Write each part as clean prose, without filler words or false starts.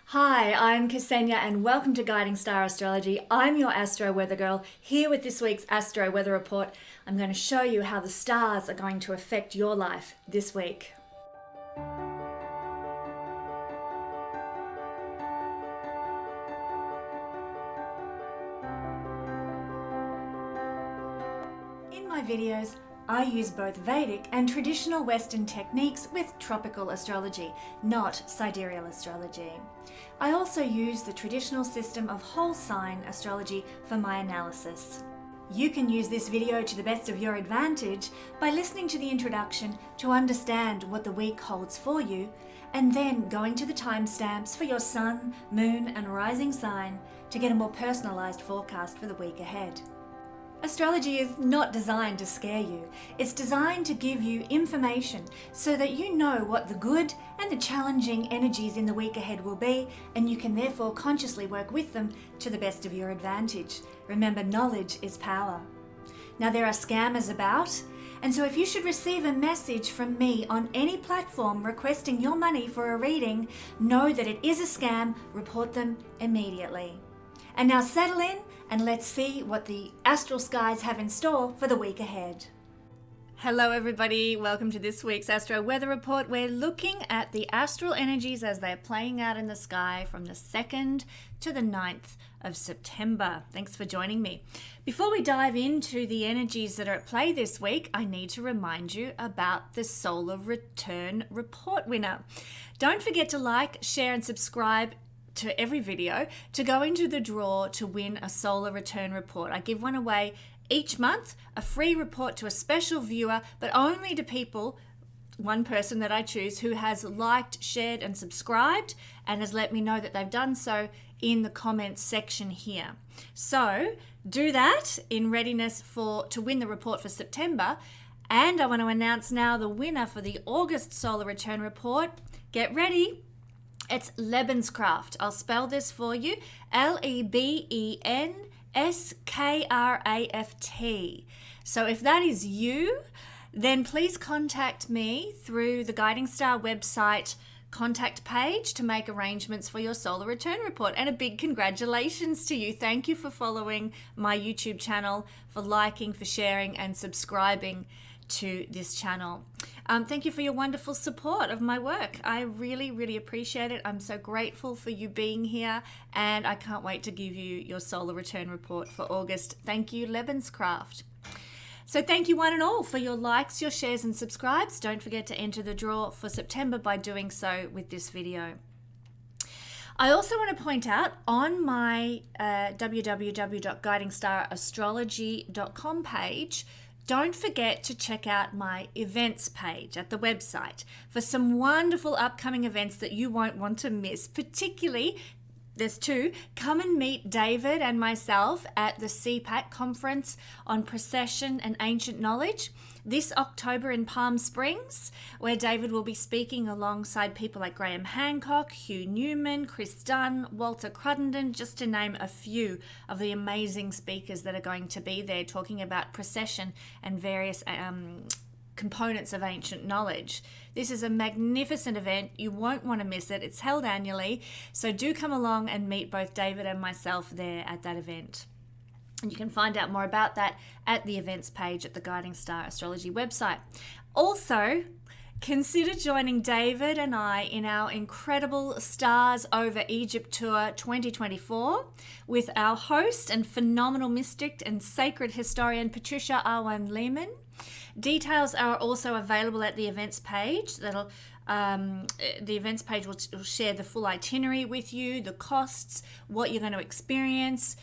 Hi, I'm Kesenya and welcome to Guiding Star Astrology. I'm your Astro Weather Girl, here with this week's Astro Weather Report. I'm going to show you how the stars are going to affect your life this week. In my videos, I use both Vedic and traditional Western techniques with tropical astrology, not sidereal astrology. I also use the traditional system of whole sign astrology for my analysis. You can use this video to the best of your advantage by listening to the introduction to understand what the week holds for you, and then going to the timestamps for your sun, moon, and rising sign to get a more personalized forecast for the week ahead. Astrology is not designed to scare you. It's designed to give you information so that you know what the good and the challenging energies in the week ahead will be, and you can therefore consciously work with them to the best of your advantage. Remember, knowledge is power. Now, there are scammers about, and so if you should receive a message from me on any platform requesting your money for a reading, know that it is a scam. Report them immediately. And now settle in and let's see what the astral skies have in store for the week ahead. Hello everybody, welcome to this week's Astro Weather Report. We're looking at the astral energies as they're playing out in the sky from the 2nd to the 9th of September. Thanks for joining me. Before we dive into the energies that are at play this week, I need to remind you about the Solar Return Report winner. Don't forget to like, share and subscribe to every video to go into the draw to win a solar return report. I give one away each month, a free report to a special viewer, but only to people, one person that I choose, who has liked, shared and subscribed and has let me know that they've done so in the comments section here. So do that in readiness to win the report for September. And I want to announce now the winner for the August solar return report. Get ready. It's Lebenskraft. I'll spell this for you. Lebenskraft. So if that is you, then please contact me through the Guiding Star website contact page to make arrangements for your solar return report. And a big congratulations to you. Thank you for following my YouTube channel, for liking, for sharing and subscribing to this channel. Thank you for your wonderful support of my work. I really, really appreciate it. I'm so grateful for you being here, and I can't wait to give you your solar return report for August. Thank you, Lebenskraft. So thank you one and all for your likes, your shares and subscribes. Don't forget to enter the draw for September by doing so with this video. I also want to point out on my www.guidingstar.astrology.com page, don't forget to check out my events page at the website for some wonderful upcoming events that you won't want to miss. Particularly, there's two. Come and meet David and myself at the CPAC conference on precession and ancient knowledge this October in Palm Springs, where David will be speaking alongside people like Graham Hancock, Hugh Newman, Chris Dunn, Walter Cruddenden, just to name a few of the amazing speakers that are going to be there talking about precession and various components of ancient knowledge. This is a magnificent event. You won't want to miss it. It's held annually, so do come along and meet both David and myself there at that event. And you can find out more about that at the events page at the Guiding Star Astrology website. Also, consider joining David and I in our incredible Stars Over Egypt Tour 2024 with our host and phenomenal mystic and sacred historian Patricia Awan Lehman. Details are also available at the events page. The events page will share the full itinerary with you, the costs, what you're going to experience.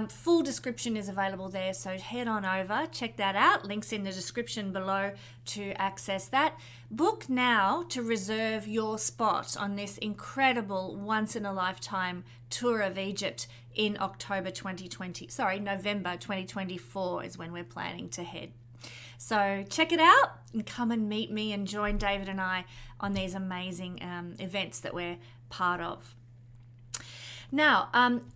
Full description is available there, so head on over, check that out. Links in the description below to access that. Book now to reserve your spot on this incredible once-in-a-lifetime tour of Egypt in November 2024 is when we're planning to head. So check it out and come and meet me and join David and I on these amazing events that we're part of. Now,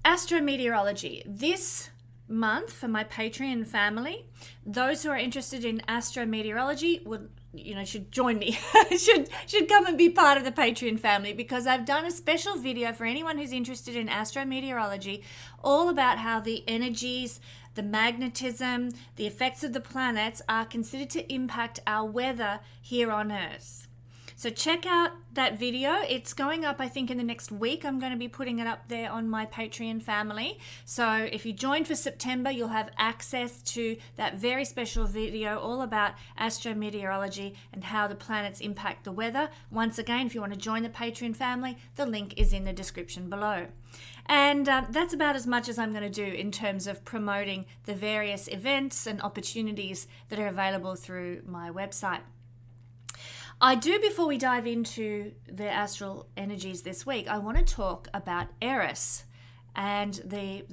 astrometeorology. This month for my Patreon family, those who are interested in astrometeorology would should join me, should come and be part of the Patreon family, because I've done a special video for anyone who's interested in astrometeorology, all about how the energies, the magnetism, the effects of the planets are considered to impact our weather here on Earth. So check out that video. It's going up, I think, in the next week. I'm going to be putting it up there on my Patreon family. So if you join for September, you'll have access to that very special video all about astrometeorology and how the planets impact the weather. Once again, if you want to join the Patreon family, the link is in the description below. And that's about as much as I'm going to do in terms of promoting the various events and opportunities that are available through my website. I do, before we dive into the astral energies this week, I want to talk about Eris and the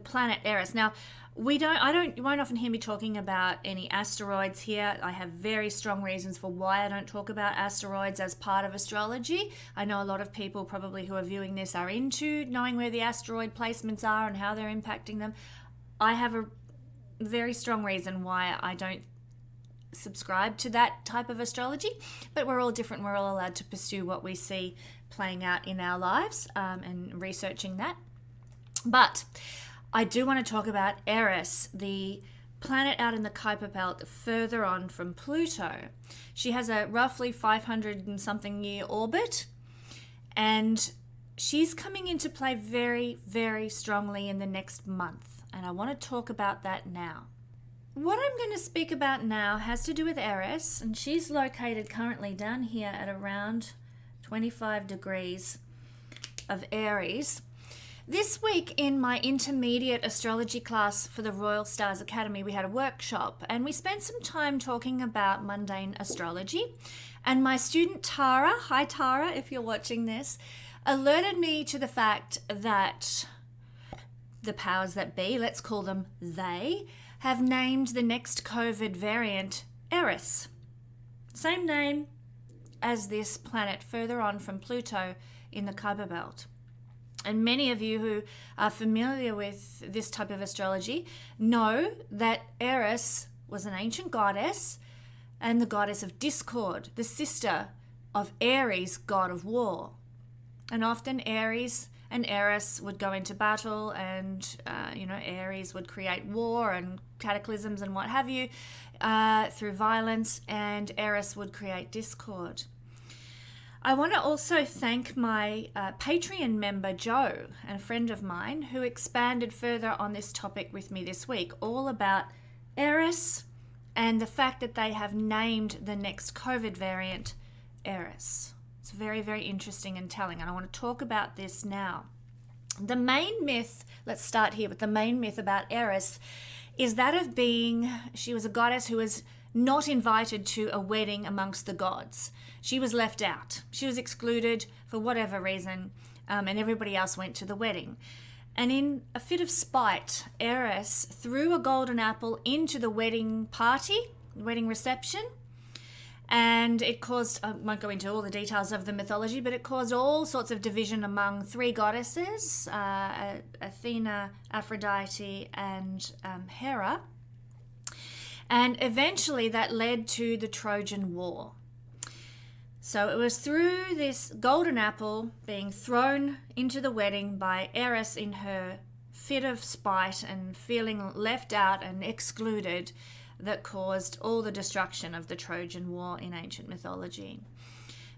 planet Eris. Now, you won't often hear me talking about any asteroids here. I have very strong reasons for why I don't talk about asteroids as part of astrology. I know a lot of people probably who are viewing this are into knowing where the asteroid placements are and how they're impacting them. I have a very strong reason why I don't subscribe to that type of astrology, but we're all different. We're all allowed to pursue what we see playing out in our lives and researching that. But I do want to talk about Eris, the planet out in the Kuiper Belt further on from Pluto. She has a roughly 500 and something year orbit, and she's coming into play very, very strongly in the next month, and I want to talk about that now. What I'm going to speak about now has to do with Eris, and she's located currently down here at around 25 degrees of Aries. This week in my intermediate astrology class for the Royal Stars Academy, we had a workshop and we spent some time talking about mundane astrology. And my student Tara, hi Tara if you're watching this, alerted me to the fact that the powers that be, let's call them they, have named the next COVID variant Eris. Same name as this planet further on from Pluto in the Kuiper Belt. And many of you who are familiar with this type of astrology know that Eris was an ancient goddess and the goddess of discord, the sister of Aries, god of war. And often Aries and Eris would go into battle, and Aries would create war and cataclysms and what have you through violence, and Eris would create discord. I want to also thank my Patreon member Joe, and a friend of mine, who expanded further on this topic with me this week, all about Eris and the fact that they have named the next COVID variant Eris. It's very, very interesting and telling, and I want to talk about this now. The main myth, let's start here with the main myth about Eris, is that of she was a goddess who was not invited to a wedding amongst the gods. She was left out. She was excluded for whatever reason, and everybody else went to the wedding. And in a fit of spite, Eris threw a golden apple into the wedding party, wedding reception, and it caused, I won't go into all the details of the mythology, but it caused all sorts of division among three goddesses, Athena, Aphrodite, and Hera. And eventually that led to the Trojan War. So it was through this golden apple being thrown into the wedding by Eris in her fit of spite and feeling left out and excluded that caused all the destruction of the Trojan War in ancient mythology.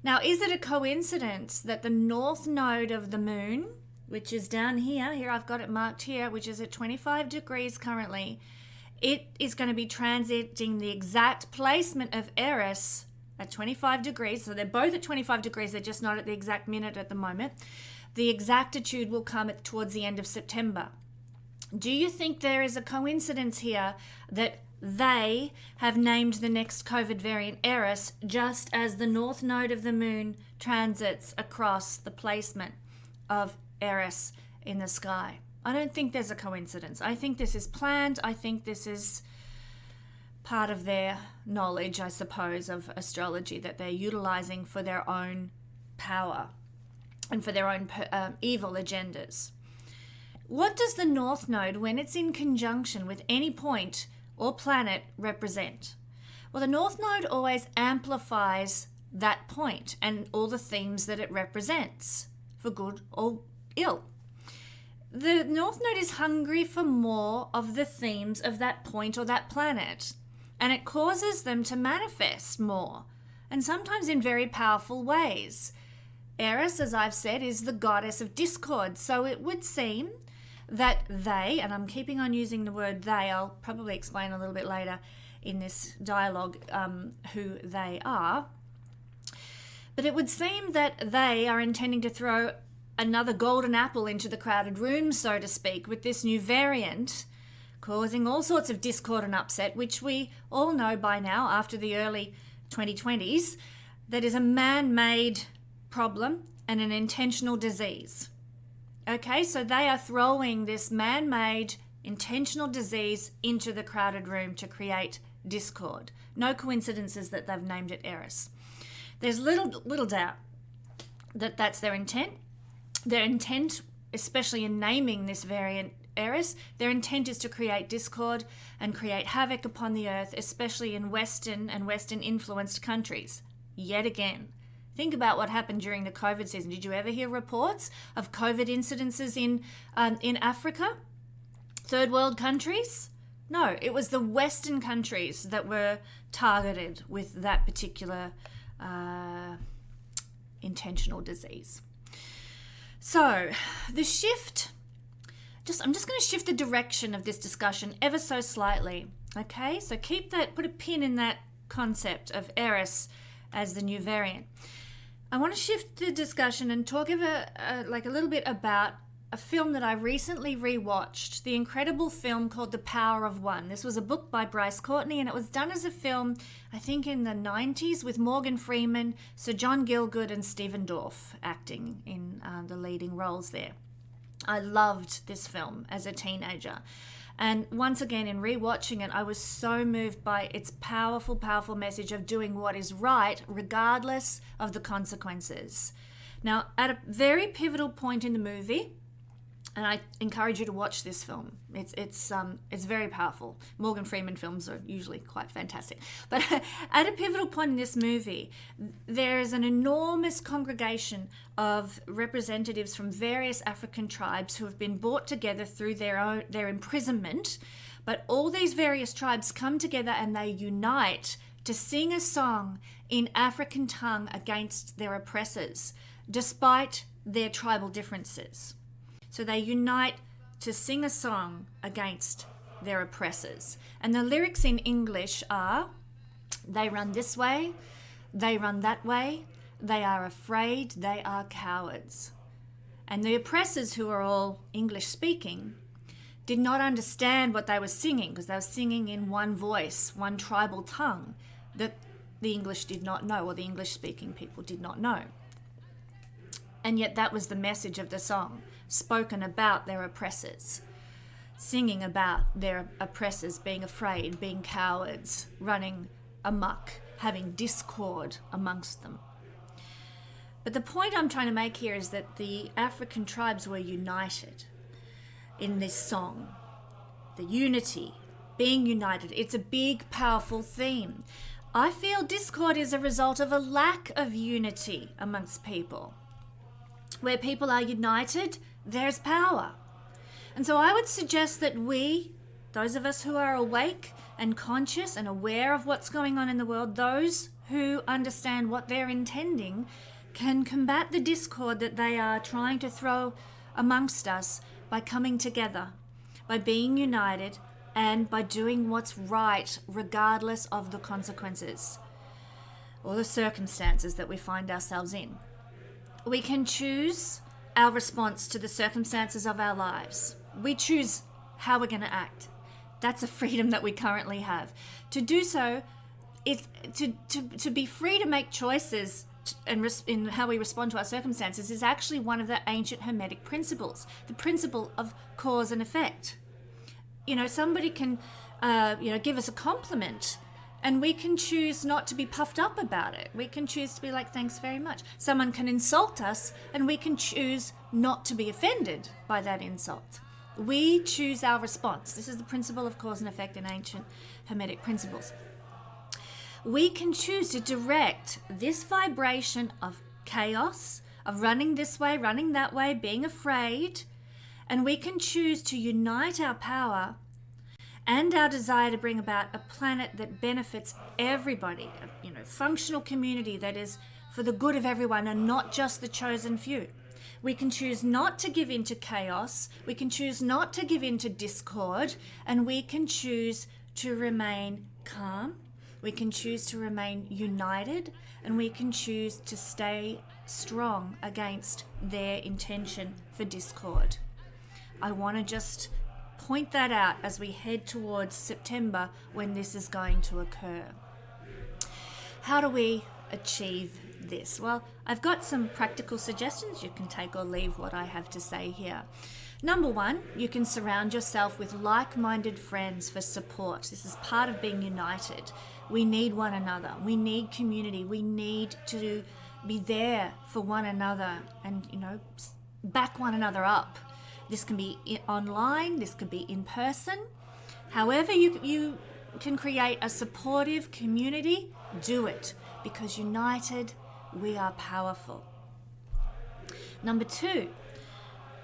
Now, is it a coincidence that the north node of the moon, which is down here I've got it marked here, which is at 25 degrees currently, it is going to be transiting the exact placement of Eris at 25 degrees. So they're both at 25 degrees, they're just not at the exact minute at the moment. The exactitude will come towards the end of September. Do you think there is a coincidence here that they have named the next COVID variant Eris just as the north node of the moon transits across the placement of Eris in the sky? I don't think there's a coincidence. I think this is planned. I think this is part of their knowledge, I suppose, of astrology that they're utilizing for their own power and for their own evil agendas. What does the North Node, when it's in conjunction with any point or planet, represent? Well, the North Node always amplifies that point and all the themes that it represents, for good or ill. The North Node is hungry for more of the themes of that point or that planet, and it causes them to manifest more, and sometimes in very powerful ways. Eris, as I've said, is the goddess of discord, so it would seem that they, and I'm keeping on using the word they, I'll probably explain a little bit later in this dialogue who they are, but it would seem that they are intending to throw another golden apple into the crowded room, so to speak, with this new variant, causing all sorts of discord and upset, which we all know by now after the early 2020s, that is a man-made problem and an intentional disease. Okay, so they are throwing this man-made intentional disease into the crowded room to create discord. No coincidences that they've named it Eris. There's little doubt that that's their intent. Their intent, especially in naming this variant Eris, their intent is to create discord and create havoc upon the earth, especially in Western and Western-influenced countries. Yet again, think about what happened during the COVID season. Did you ever hear reports of COVID incidences in Africa? Third world countries? No, it was the Western countries that were targeted with that particular intentional disease. So the shift, I'm just going to shift the direction of this discussion ever so slightly. Okay, so keep that, put a pin in that concept of Eris as the new variant. I want to shift the discussion and talk about a little bit about a film that I recently rewatched, the incredible film called The Power of One. This was a book by Bryce Courtney, and it was done as a film, I think in the 90s, with Morgan Freeman, Sir John Gielgud, and Stephen Dorff acting in the leading roles there. I loved this film as a teenager. And once again, in rewatching it, I was so moved by its powerful, powerful message of doing what is right, regardless of the consequences. Now, at a very pivotal point in the movie, and I encourage you to watch this film. It's very powerful. Morgan Freeman films are usually quite fantastic. But at a pivotal point in this movie, there is an enormous congregation of representatives from various African tribes who have been brought together through their imprisonment. But all these various tribes come together and they unite to sing a song in African tongue against their oppressors, despite their tribal differences. So they unite to sing a song against their oppressors. And the lyrics in English are, they run this way, they run that way, they are afraid, they are cowards. And the oppressors, who are all English speaking, did not understand what they were singing because they were singing in one voice, one tribal tongue that the English did not know, or the English speaking people did not know. And yet that was the message of the song, spoken about their oppressors, singing about their oppressors being afraid, being cowards, running amok, having discord amongst them. But the point I'm trying to make here is that the African tribes were united in this song. The unity, being united, it's a big, powerful theme. I feel discord is a result of a lack of unity amongst people. Where people are united, there's power. And so I would suggest that we, those of us who are awake and conscious and aware of what's going on in the world, those who understand what they're intending, can combat the discord that they are trying to throw amongst us by coming together, by being united, and by doing what's right, regardless of the consequences or the circumstances that we find ourselves in. We can choose our response to the circumstances of our lives. We choose how we're going to act. That's a freedom that we currently have. To do so is to be free to make choices in how we respond to our circumstances is actually one of the ancient Hermetic principles, the principle of cause and effect. Somebody can give us a compliment, and we can choose not to be puffed up about it. We can choose to be like, thanks very much. Someone can insult us, and we can choose not to be offended by that insult. We choose our response. This is the principle of cause and effect in ancient Hermetic principles. We can choose to direct this vibration of chaos, of running this way, running that way, being afraid, and we can choose to unite our power and our desire to bring about a planet that benefits everybody, functional community that is for the good of everyone and not just the chosen few. We can choose not to give in to chaos, we can choose not to give in to discord, and we can choose to remain calm, we can choose to remain united, and we can choose to stay strong against their intention for discord. I want to just point that out as we head towards September when this is going to occur. How do we achieve this? Well, I've got some practical suggestions. You can take or leave what I have to say here. Number one, you can surround yourself with like-minded friends for support. This is part of being united. We need one another. We need community. We need to be there for one another and, back one another up. This can be online, this could be in person. However you can create a supportive community, do it, because united, we are powerful. Number two,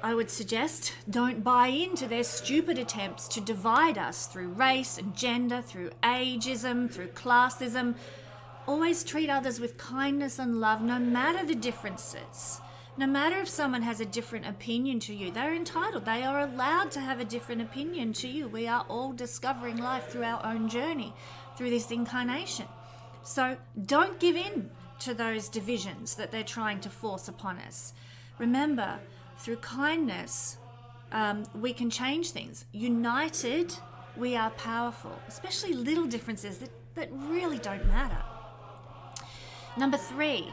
I would suggest don't buy into their stupid attempts to divide us through race and gender, through ageism, through classism. Always treat others with kindness and love, no matter the differences. No matter if someone has a different opinion to you, they're entitled. They are allowed to have a different opinion to you. We are all discovering life through our own journey, through this incarnation. So don't give in to those divisions that they're trying to force upon us. Remember, through kindness, we can change things. United, we are powerful, especially little differences that really don't matter. Number three,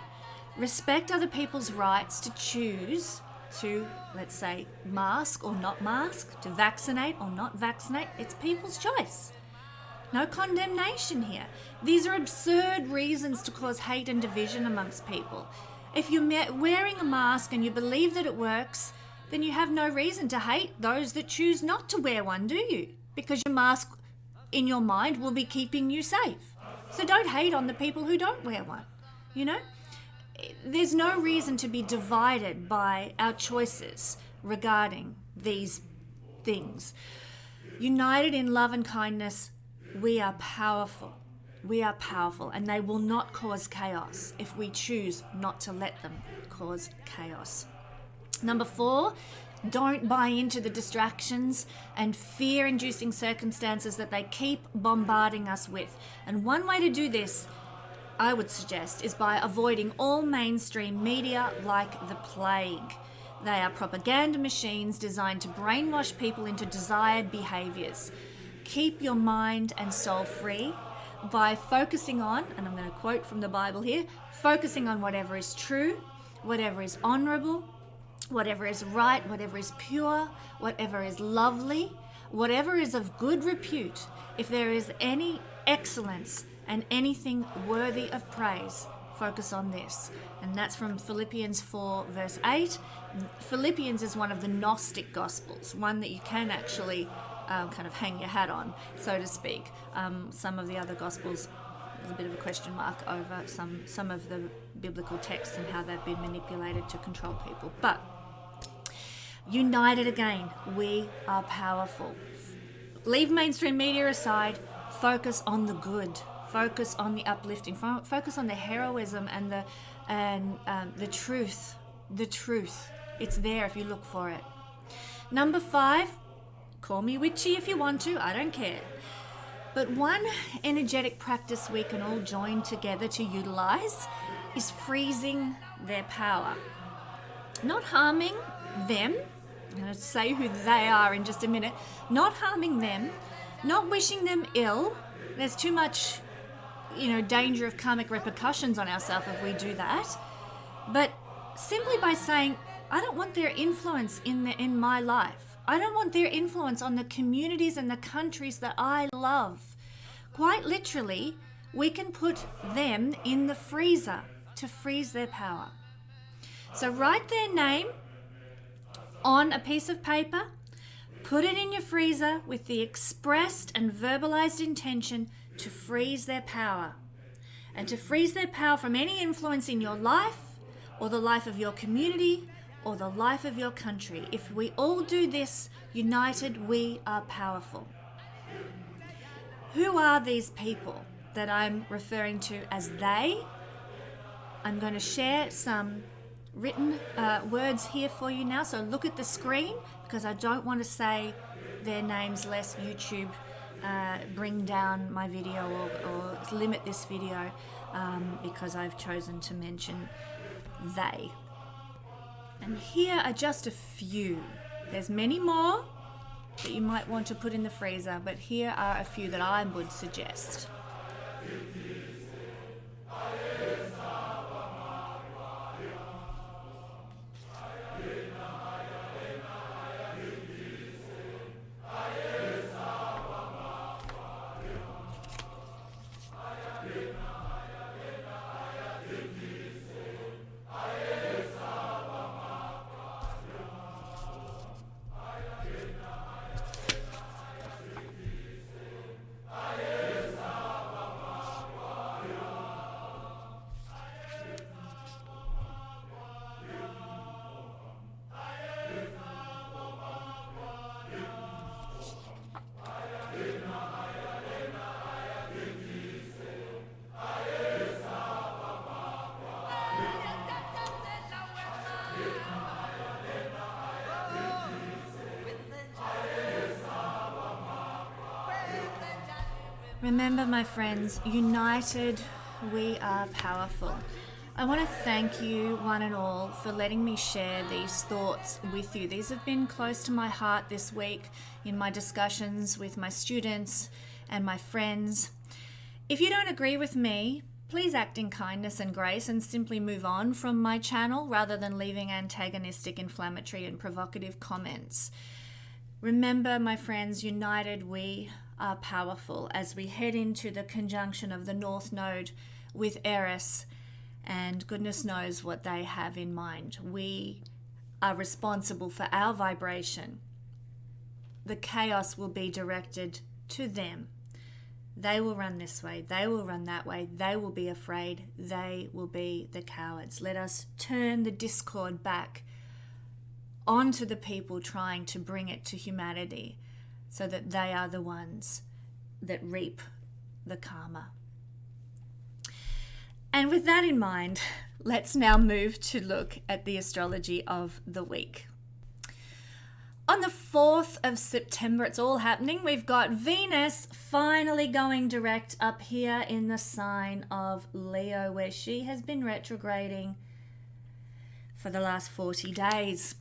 respect other people's rights to choose to, let's say, mask or not mask, to vaccinate or not vaccinate. It's people's choice. No condemnation here. These are absurd reasons to cause hate and division amongst people. If you're wearing a mask and you believe that it works, then you have no reason to hate those that choose not to wear one, do you? Because your mask, in your mind, will be keeping you safe. So don't hate on the people who don't wear one, There's no reason to be divided by our choices regarding these things. United in love and kindness, we are powerful. We are powerful, and they will not cause chaos if we choose not to let them cause chaos. Number four, don't buy into the distractions and fear-inducing circumstances that they keep bombarding us with. And one way to do this, I would suggest, is by avoiding all mainstream media like the plague. They are propaganda machines designed to brainwash people into desired behaviors. Keep your mind and soul free by focusing on, and I'm going to quote from the Bible here, focusing on whatever is true, whatever is honorable, whatever is right, whatever is pure, whatever is lovely, whatever is of good repute. If there is any excellence and anything worthy of praise, focus on this. And that's from Philippians 4 verse 8. Philippians is one of the Gnostic Gospels, one that you can actually kind of hang your hat on, so to speak. Some of the other Gospels, there's a bit of a question mark over some of the biblical texts and how they've been manipulated to control people. But united again, we are powerful. Leave mainstream media aside, focus on the good. Focus on the uplifting. Focus on the heroism and the truth. The truth. It's there if you look for it. Number 5, call me witchy if you want to. I don't care. But one energetic practice we can all join together to utilize is freezing their power. Not harming them. I'm going to say who they are in just a minute. Not harming them. Not wishing them ill. There's too much danger of karmic repercussions on ourselves if we do that. But simply by saying, I don't want their influence in my life. I don't want their influence on the communities and the countries that I love. Quite literally, we can put them in the freezer to freeze their power. So write their name on a piece of paper, put it in your freezer with the expressed and verbalized intention to freeze their power. and to freeze their power from any influence in your life or the life of your community or the life of your country. If we all do this, united, we are powerful. Who are these people that I'm referring to as they? I'm going to share some written words here for you now. So look at the screen, because I don't want to say their names lest YouTube bring down my video or limit this video because I've chosen to mention they. And here are just a few. There's many more that you might want to put in the freezer, but here are a few that I would suggest. Remember, my friends, united, we are powerful. I want to thank you, one and all, for letting me share these thoughts with you. These have been close to my heart this week in my discussions with my students and my friends. If you don't agree with me, please act in kindness and grace and simply move on from my channel rather than leaving antagonistic, inflammatory, and provocative comments. Remember, my friends, united, we are powerful as we head into the conjunction of the North Node with Eris, and goodness knows what they have in mind. We are responsible for our vibration. The chaos will be directed to them. They will run this way, they will run that way, they will be afraid, they will be the cowards. Let us turn the discord back onto the people trying to bring it to humanity, so that they are the ones that reap the karma. And with that in mind, let's now move to look at the astrology of the week. On the 4th of September, it's all happening. We've got Venus finally going direct up here in the sign of Leo, where she has been retrograding for the last 40 days.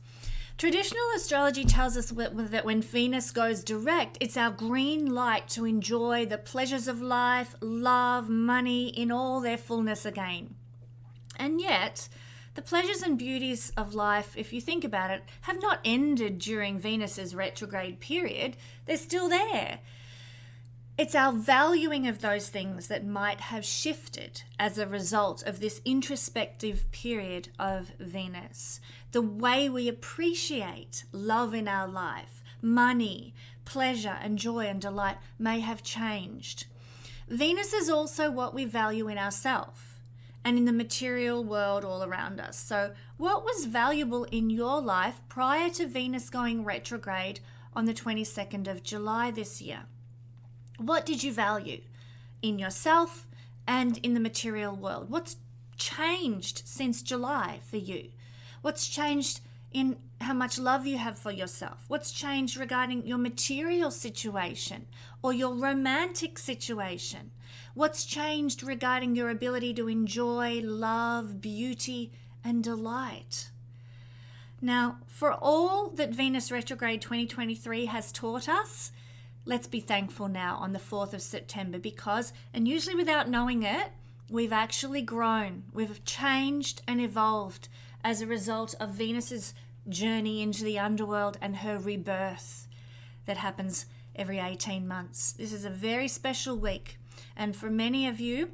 Traditional astrology tells us that when Venus goes direct, it's our green light to enjoy the pleasures of life, love, money in all their fullness again. And yet, the pleasures and beauties of life, if you think about it, have not ended during Venus's retrograde period. They're still there. It's our valuing of those things that might have shifted as a result of this introspective period of Venus. The way we appreciate love in our life, money, pleasure and joy and delight may have changed. Venus is also what we value in ourselves and in the material world all around us. So what was valuable in your life prior to Venus going retrograde on the 22nd of July this year? What did you value in yourself and in the material world? What's changed since July for you? What's changed in how much love you have for yourself? What's changed regarding your material situation or your romantic situation? What's changed regarding your ability to enjoy love, beauty, and delight? Now, for all that Venus retrograde 2023 has taught us, let's be thankful now on the 4th of September because, and usually without knowing it, we've actually grown. We've changed and evolved as a result of Venus's journey into the underworld and her rebirth that happens every 18 months. This is a very special week. And for many of you,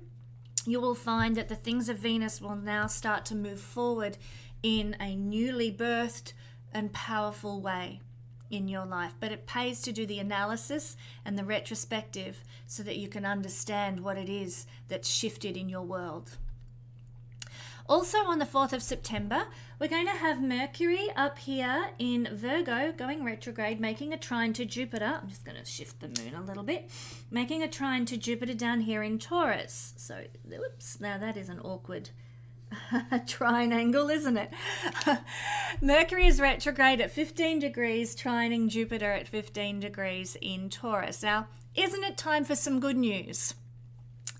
you will find that the things of Venus will now start to move forward in a newly birthed and powerful way. in your life, but it pays to do the analysis and the retrospective so that you can understand what it is that's shifted in your world. Also on the 4th of September, we're going to have Mercury up here in Virgo going retrograde, making a trine to Jupiter. I'm just going to shift the moon a little bit. Making a trine to Jupiter down here in Taurus. So, whoops, now that is an awkward trine angle, isn't it? Mercury is retrograde at 15 degrees, trining Jupiter at 15 degrees in Taurus. Now, isn't it time for some good news?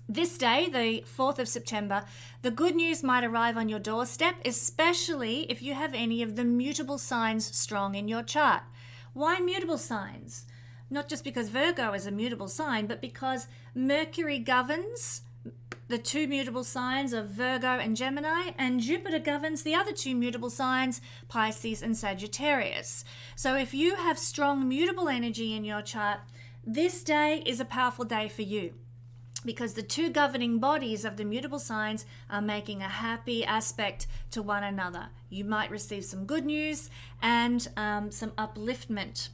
This day, the 4th of September, the good news might arrive on your doorstep, especially if you have any of the mutable signs strong in your chart. Why mutable signs? Not just because Virgo is a mutable sign, but because Mercury governs the two mutable signs of Virgo and Gemini, and Jupiter governs the other two mutable signs, Pisces and Sagittarius. So if you have strong mutable energy in your chart, this day is a powerful day for you, because the two governing bodies of the mutable signs are making a happy aspect to one another. You might receive some good news and some upliftment.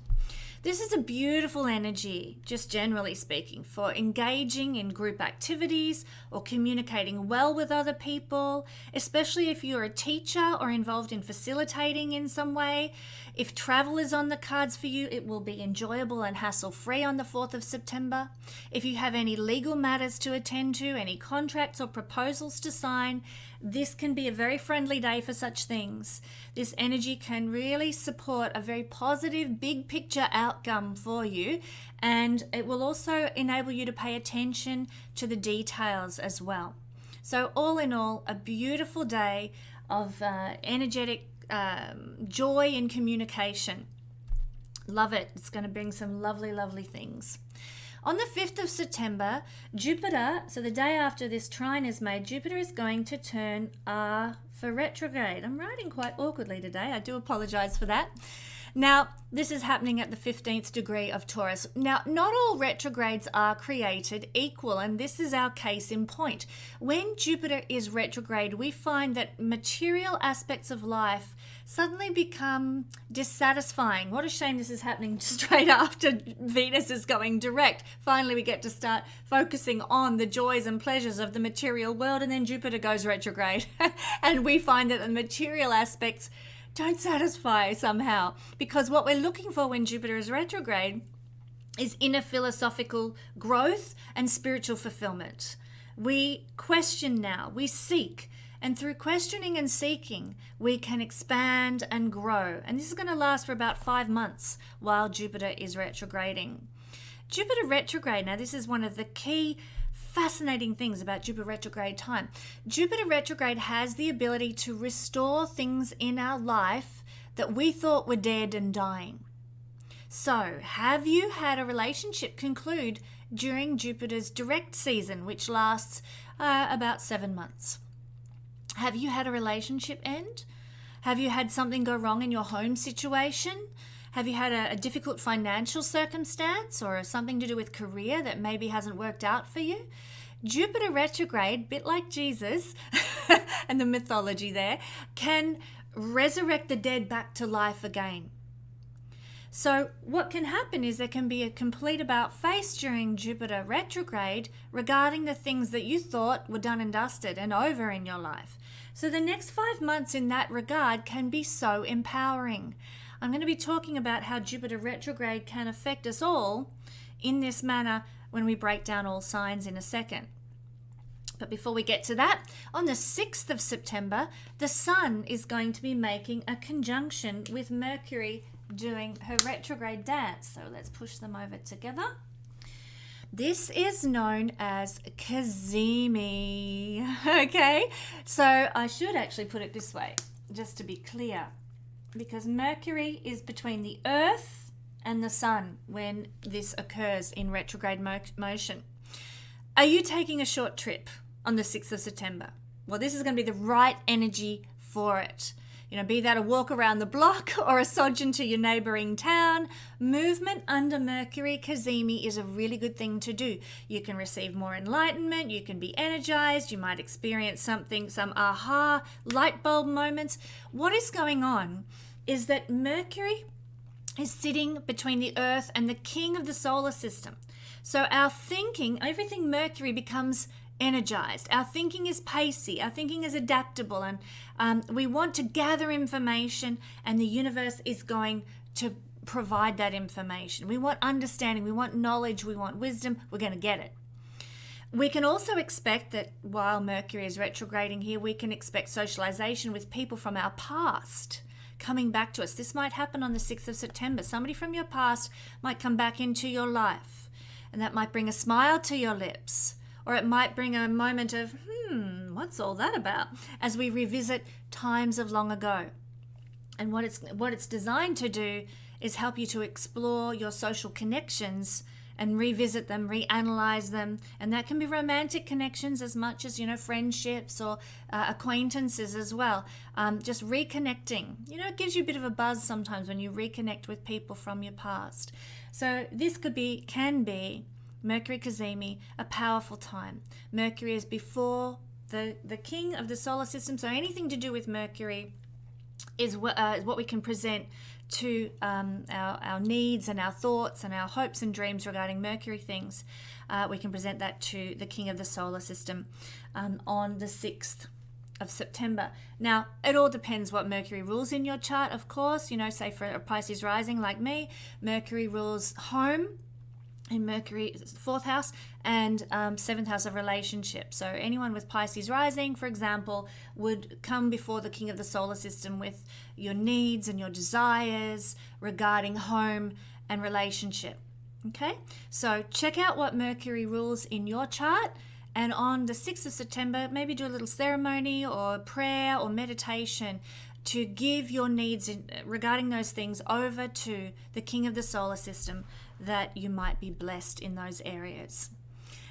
This is a beautiful energy, just generally speaking, for engaging in group activities or communicating well with other people, especially if you're a teacher or involved in facilitating in some way. If travel is on the cards for you, it will be enjoyable and hassle-free on the 4th of September. If you have any legal matters to attend to, any contracts or proposals to sign, this can be a very friendly day for such things. This energy can really support a very positive, big picture outcome for you, and it will also enable you to pay attention to the details as well. So all in all, a beautiful day of energetic joy in communication. Love it. It's going to bring some lovely, lovely things. On the 5th of September, Jupiter, so the day after this trine is made, Jupiter is going to turn for retrograde. I'm writing quite awkwardly today. I do apologize for that. Now, this is happening at the 15th degree of Taurus. Now, not all retrogrades are created equal, and this is our case in point. When Jupiter is retrograde, we find that material aspects of life suddenly become dissatisfying. What a shame this is happening straight after Venus is going direct. Finally, we get to start focusing on the joys and pleasures of the material world, and then Jupiter goes retrograde. And we find that the material aspects don't satisfy somehow, because what we're looking for when Jupiter is retrograde is inner philosophical growth and spiritual fulfillment. We question now, we seek, and through questioning and seeking, we can expand and grow. And this is going to last for about 5 months while Jupiter is retrograding. Jupiter retrograde, now this is one of the key fascinating things about Jupiter retrograde time. Jupiter retrograde has the ability to restore things in our life that we thought were dead and dying. So, have you had a relationship conclude during Jupiter's direct season, which lasts about 7 months? Have you had a relationship end? Have you had something go wrong in your home situation? Have you had a difficult financial circumstance or something to do with career that maybe hasn't worked out for you? Jupiter retrograde, bit like Jesus and the mythology there, can resurrect the dead back to life again. So what can happen is there can be a complete about-face during Jupiter retrograde regarding the things that you thought were done and dusted and over in your life. So the next 5 months in that regard can be so empowering. I'm going to be talking about how Jupiter retrograde can affect us all in this manner when we break down all signs in a second. But before we get to that, on the 6th of September, the Sun is going to be making a conjunction with Mercury doing her retrograde dance. So let's push them over together. This is known as Kesenya. Okay, so I should actually put it this way, just to be clear, because Mercury is between the Earth and the Sun when this occurs in retrograde motion. Are you taking a short trip on the 6th of September? Well, this is going to be the right energy for it. You know, be that a walk around the block or a sojourn to your neighboring town, movement under Mercury, Kesenya, is a really good thing to do. You can receive more enlightenment, you can be energized, you might experience some aha light bulb moments. What is going on is that Mercury is sitting between the Earth and the king of the solar system. So our thinking, everything Mercury becomes energized. Our thinking is pacey. Our thinking is adaptable, and we want to gather information, and the universe is going to provide that information. We want understanding. We want knowledge. We want wisdom. We're going to get it. We can also expect that while Mercury is retrograding here, we can expect socialization with people from our past coming back to us. This might happen on the 6th of September. Somebody from your past might come back into your life, and that might bring a smile to your lips, or it might bring a moment of, what's all that about, as we revisit times of long ago. And what it's designed to do is help you to explore your social connections and revisit them, reanalyze them. And that can be romantic connections as much as, friendships or acquaintances as well. Just reconnecting. It gives you a bit of a buzz sometimes when you reconnect with people from your past. So this can be Mercury Cazimi, a powerful time. Mercury is before the king of the solar system, so anything to do with Mercury is what we can present to our needs and our thoughts and our hopes and dreams regarding Mercury things. We can present that to the king of the solar system on the 6th of September. Now, it all depends what Mercury rules in your chart, of course. Say for a Pisces rising like me, Mercury rules home in Mercury's 4th house and 7th house of relationships. So anyone with Pisces rising, for example, would come before the king of the solar system with your needs and your desires regarding home and relationship. Okay, so check out what Mercury rules in your chart, and on the 6th of September, maybe do a little ceremony or prayer or meditation to give your needs regarding those things over to the king of the solar system, that you might be blessed in those areas.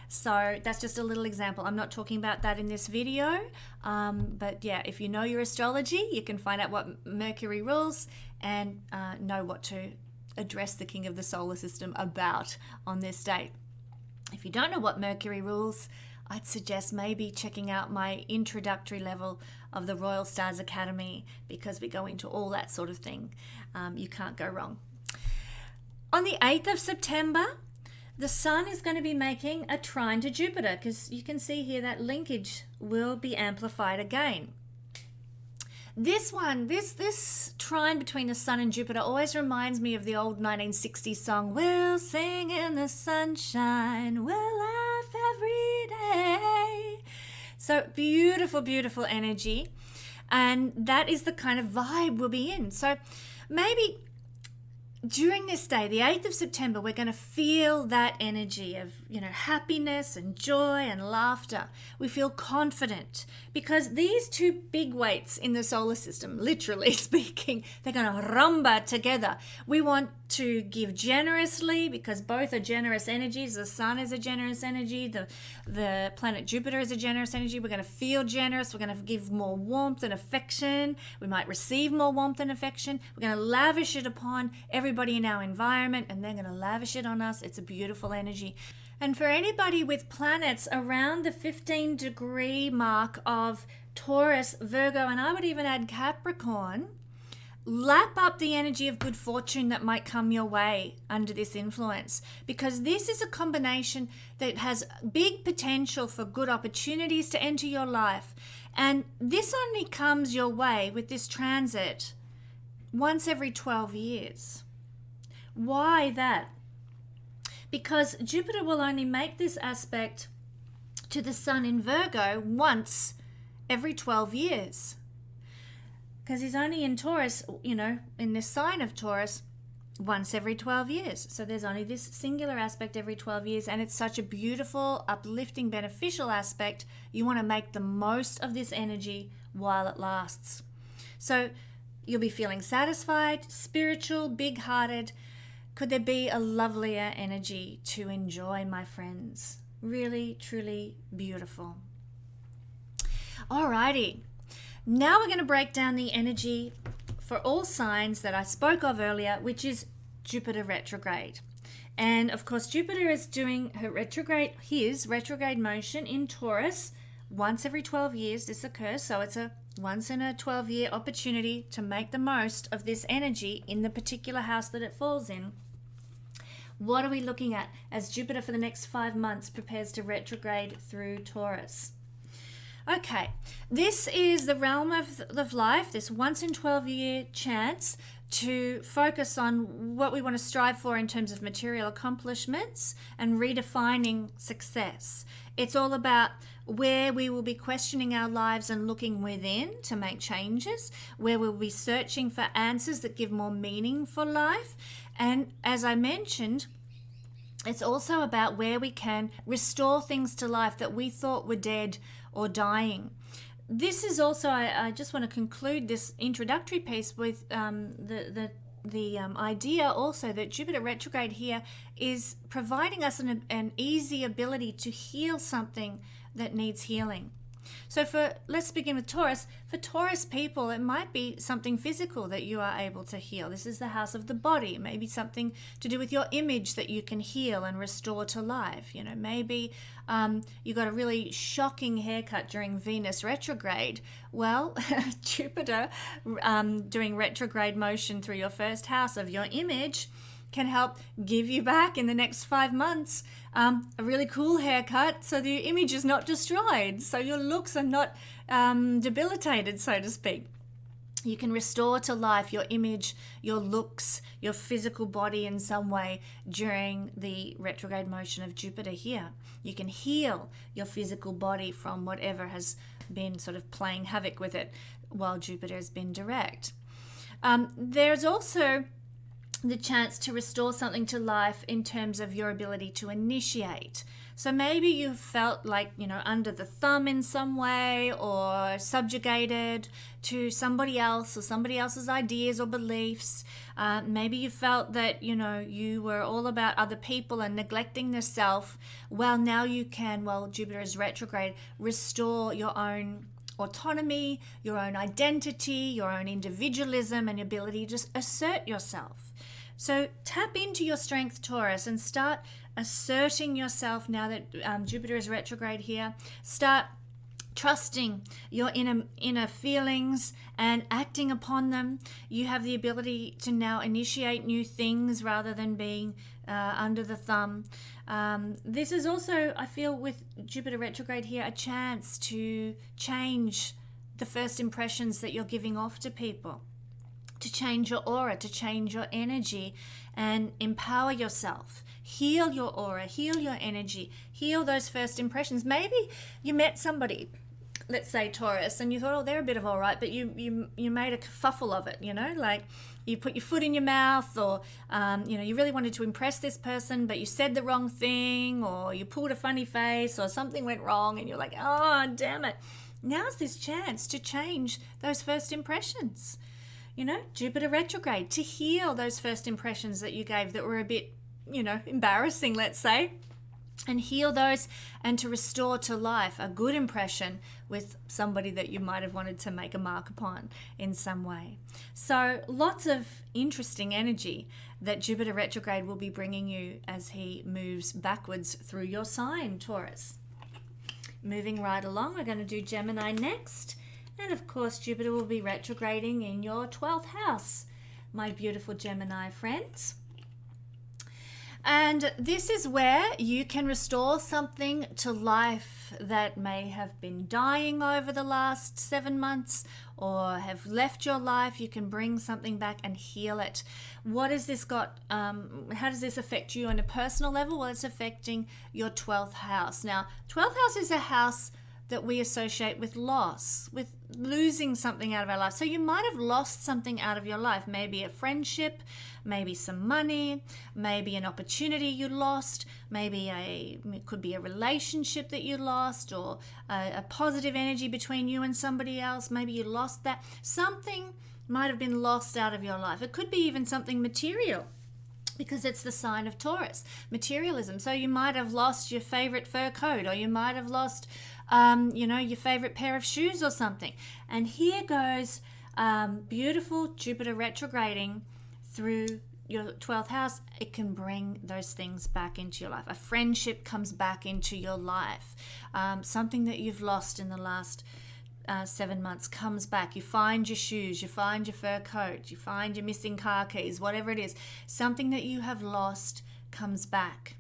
So that's just a little example. I'm not talking about that in this video, but yeah, if you know your astrology, you can find out what Mercury rules and know what to address the king of the solar system about on this date. If you don't know what Mercury rules, I'd suggest maybe checking out my introductory level of the Royal Stars Academy, because we go into all that sort of thing. You can't go wrong. On the 8th of September, the Sun is going to be making a trine to Jupiter, because you can see here that linkage will be amplified again. This trine between the Sun and Jupiter always reminds me of the old 1960s song, "We'll sing in the sunshine, we'll laugh every day." So beautiful, beautiful energy. And that is the kind of vibe we'll be in. So maybe during this day, the 8th of September, we're going to feel that energy of, happiness and joy and laughter. We feel confident because these two big weights in the solar system, literally speaking, they're going to rumba together. We want to give generously because both are generous energies. The Sun is a generous energy. The planet Jupiter is a generous energy. We're going to feel generous. We're going to give more warmth and affection. We might receive more warmth and affection. We're going to lavish it upon everybody in our environment, and they're going to lavish it on us. It's a beautiful energy. And for anybody with planets around the 15-degree mark of Taurus, Virgo, and I would even add Capricorn, lap up the energy of good fortune that might come your way under this influence, because this is a combination that has big potential for good opportunities to enter your life. And this only comes your way with this transit once every 12 years. Why that? Because Jupiter will only make this aspect to the Sun in Virgo once every 12 years. Because he's only in Taurus, in this sign of Taurus, once every 12 years. So there's only this singular aspect every 12 years, and it's such a beautiful, uplifting, beneficial aspect. You want to make the most of this energy while it lasts. So you'll be feeling satisfied, spiritual, big-hearted. Could there be a lovelier energy to enjoy, my friends? Really, truly beautiful. Alrighty. Now we're going to break down the energy for all signs that I spoke of earlier, which is Jupiter retrograde. And of course, Jupiter is doing his retrograde motion in Taurus once every 12 years. This occurs, so it's a once in a 12-year opportunity to make the most of this energy in the particular house that it falls in. What are we looking at as Jupiter for the next 5 months prepares to retrograde through Taurus? Okay, this is the realm of life, this once in 12-year chance to focus on what we want to strive for in terms of material accomplishments and redefining success. It's all about where we will be questioning our lives and looking within to make changes, where we'll be searching for answers that give more meaning for life. And as I mentioned, it's also about where we can restore things to life that we thought were dead or dying. This is also, I just want to conclude this introductory piece with the idea also that Jupiter retrograde here is providing us an easy ability to heal something that needs healing. So let's begin with Taurus. For Taurus people, it might be something physical that you are able to heal. This is the house of the body. Maybe something to do with your image that you can heal and restore to life. You know, maybe you got a really shocking haircut during Venus retrograde. Well, Jupiter doing retrograde motion through your first house of your image can help give you back in the next 5 months a really cool haircut so the image is not destroyed, so your looks are not debilitated, so to speak. You can restore to life your image, your looks, your physical body in some way during the retrograde motion of Jupiter here. You can heal your physical body from whatever has been sort of playing havoc with it while Jupiter has been direct. There's also the chance to restore something to life in terms of your ability to initiate. So maybe you felt like, under the thumb in some way or subjugated to somebody else or somebody else's ideas or beliefs. Maybe you felt that, you were all about other people and neglecting yourself. Well, now you can, while Jupiter is retrograde, restore your own autonomy, your own identity, your own individualism and ability to just assert yourself. So tap into your strength, Taurus, and start asserting yourself now that Jupiter is retrograde here. Start trusting your inner feelings and acting upon them. You have the ability to now initiate new things rather than being under the thumb. This is also, I feel, with Jupiter retrograde here, a chance to change the first impressions that you're giving off to people, to change your aura, to change your energy and empower yourself. Heal your aura, heal your energy, heal those first impressions. Maybe you met somebody, let's say Taurus, and you thought, they're a bit of all right, but you made a kerfuffle of it, like you put your foot in your mouth, or you really wanted to impress this person, but you said the wrong thing, or you pulled a funny face, or something went wrong, and you're like, oh, damn it. Now's this chance to change those first impressions. Jupiter retrograde, to heal those first impressions that you gave that were a bit, embarrassing, let's say, and heal those and to restore to life a good impression with somebody that you might have wanted to make a mark upon in some way. So lots of interesting energy that Jupiter retrograde will be bringing you as he moves backwards through your sign, Taurus. Moving right along, we're going to do Gemini next. And of course, Jupiter will be retrograding in your 12th house, my beautiful Gemini friends. And this is where you can restore something to life that may have been dying over the last 7 months or have left your life. You can bring something back and heal it. What has this got? How does this affect you on a personal level? Well, it's affecting your 12th house. Now, 12th house is a house that we associate with loss, with losing something out of our life. So you might have lost something out of your life, maybe a friendship, maybe some money, maybe an opportunity you lost, maybe it could be a relationship that you lost, or a positive energy between you and somebody else. Maybe you lost that. Something might have been lost out of your life. It could be even something material, because it's the sign of Taurus, materialism. So you might have lost your favorite fur coat, or you might have lost your favorite pair of shoes or something. And here goes beautiful Jupiter retrograding through your 12th house. It can bring those things back into your life. A friendship comes back into your life. Something that you've lost in the last 7 months comes back. You find your shoes, you find your fur coat, you find your missing car keys, whatever it is. Something that you have lost comes back.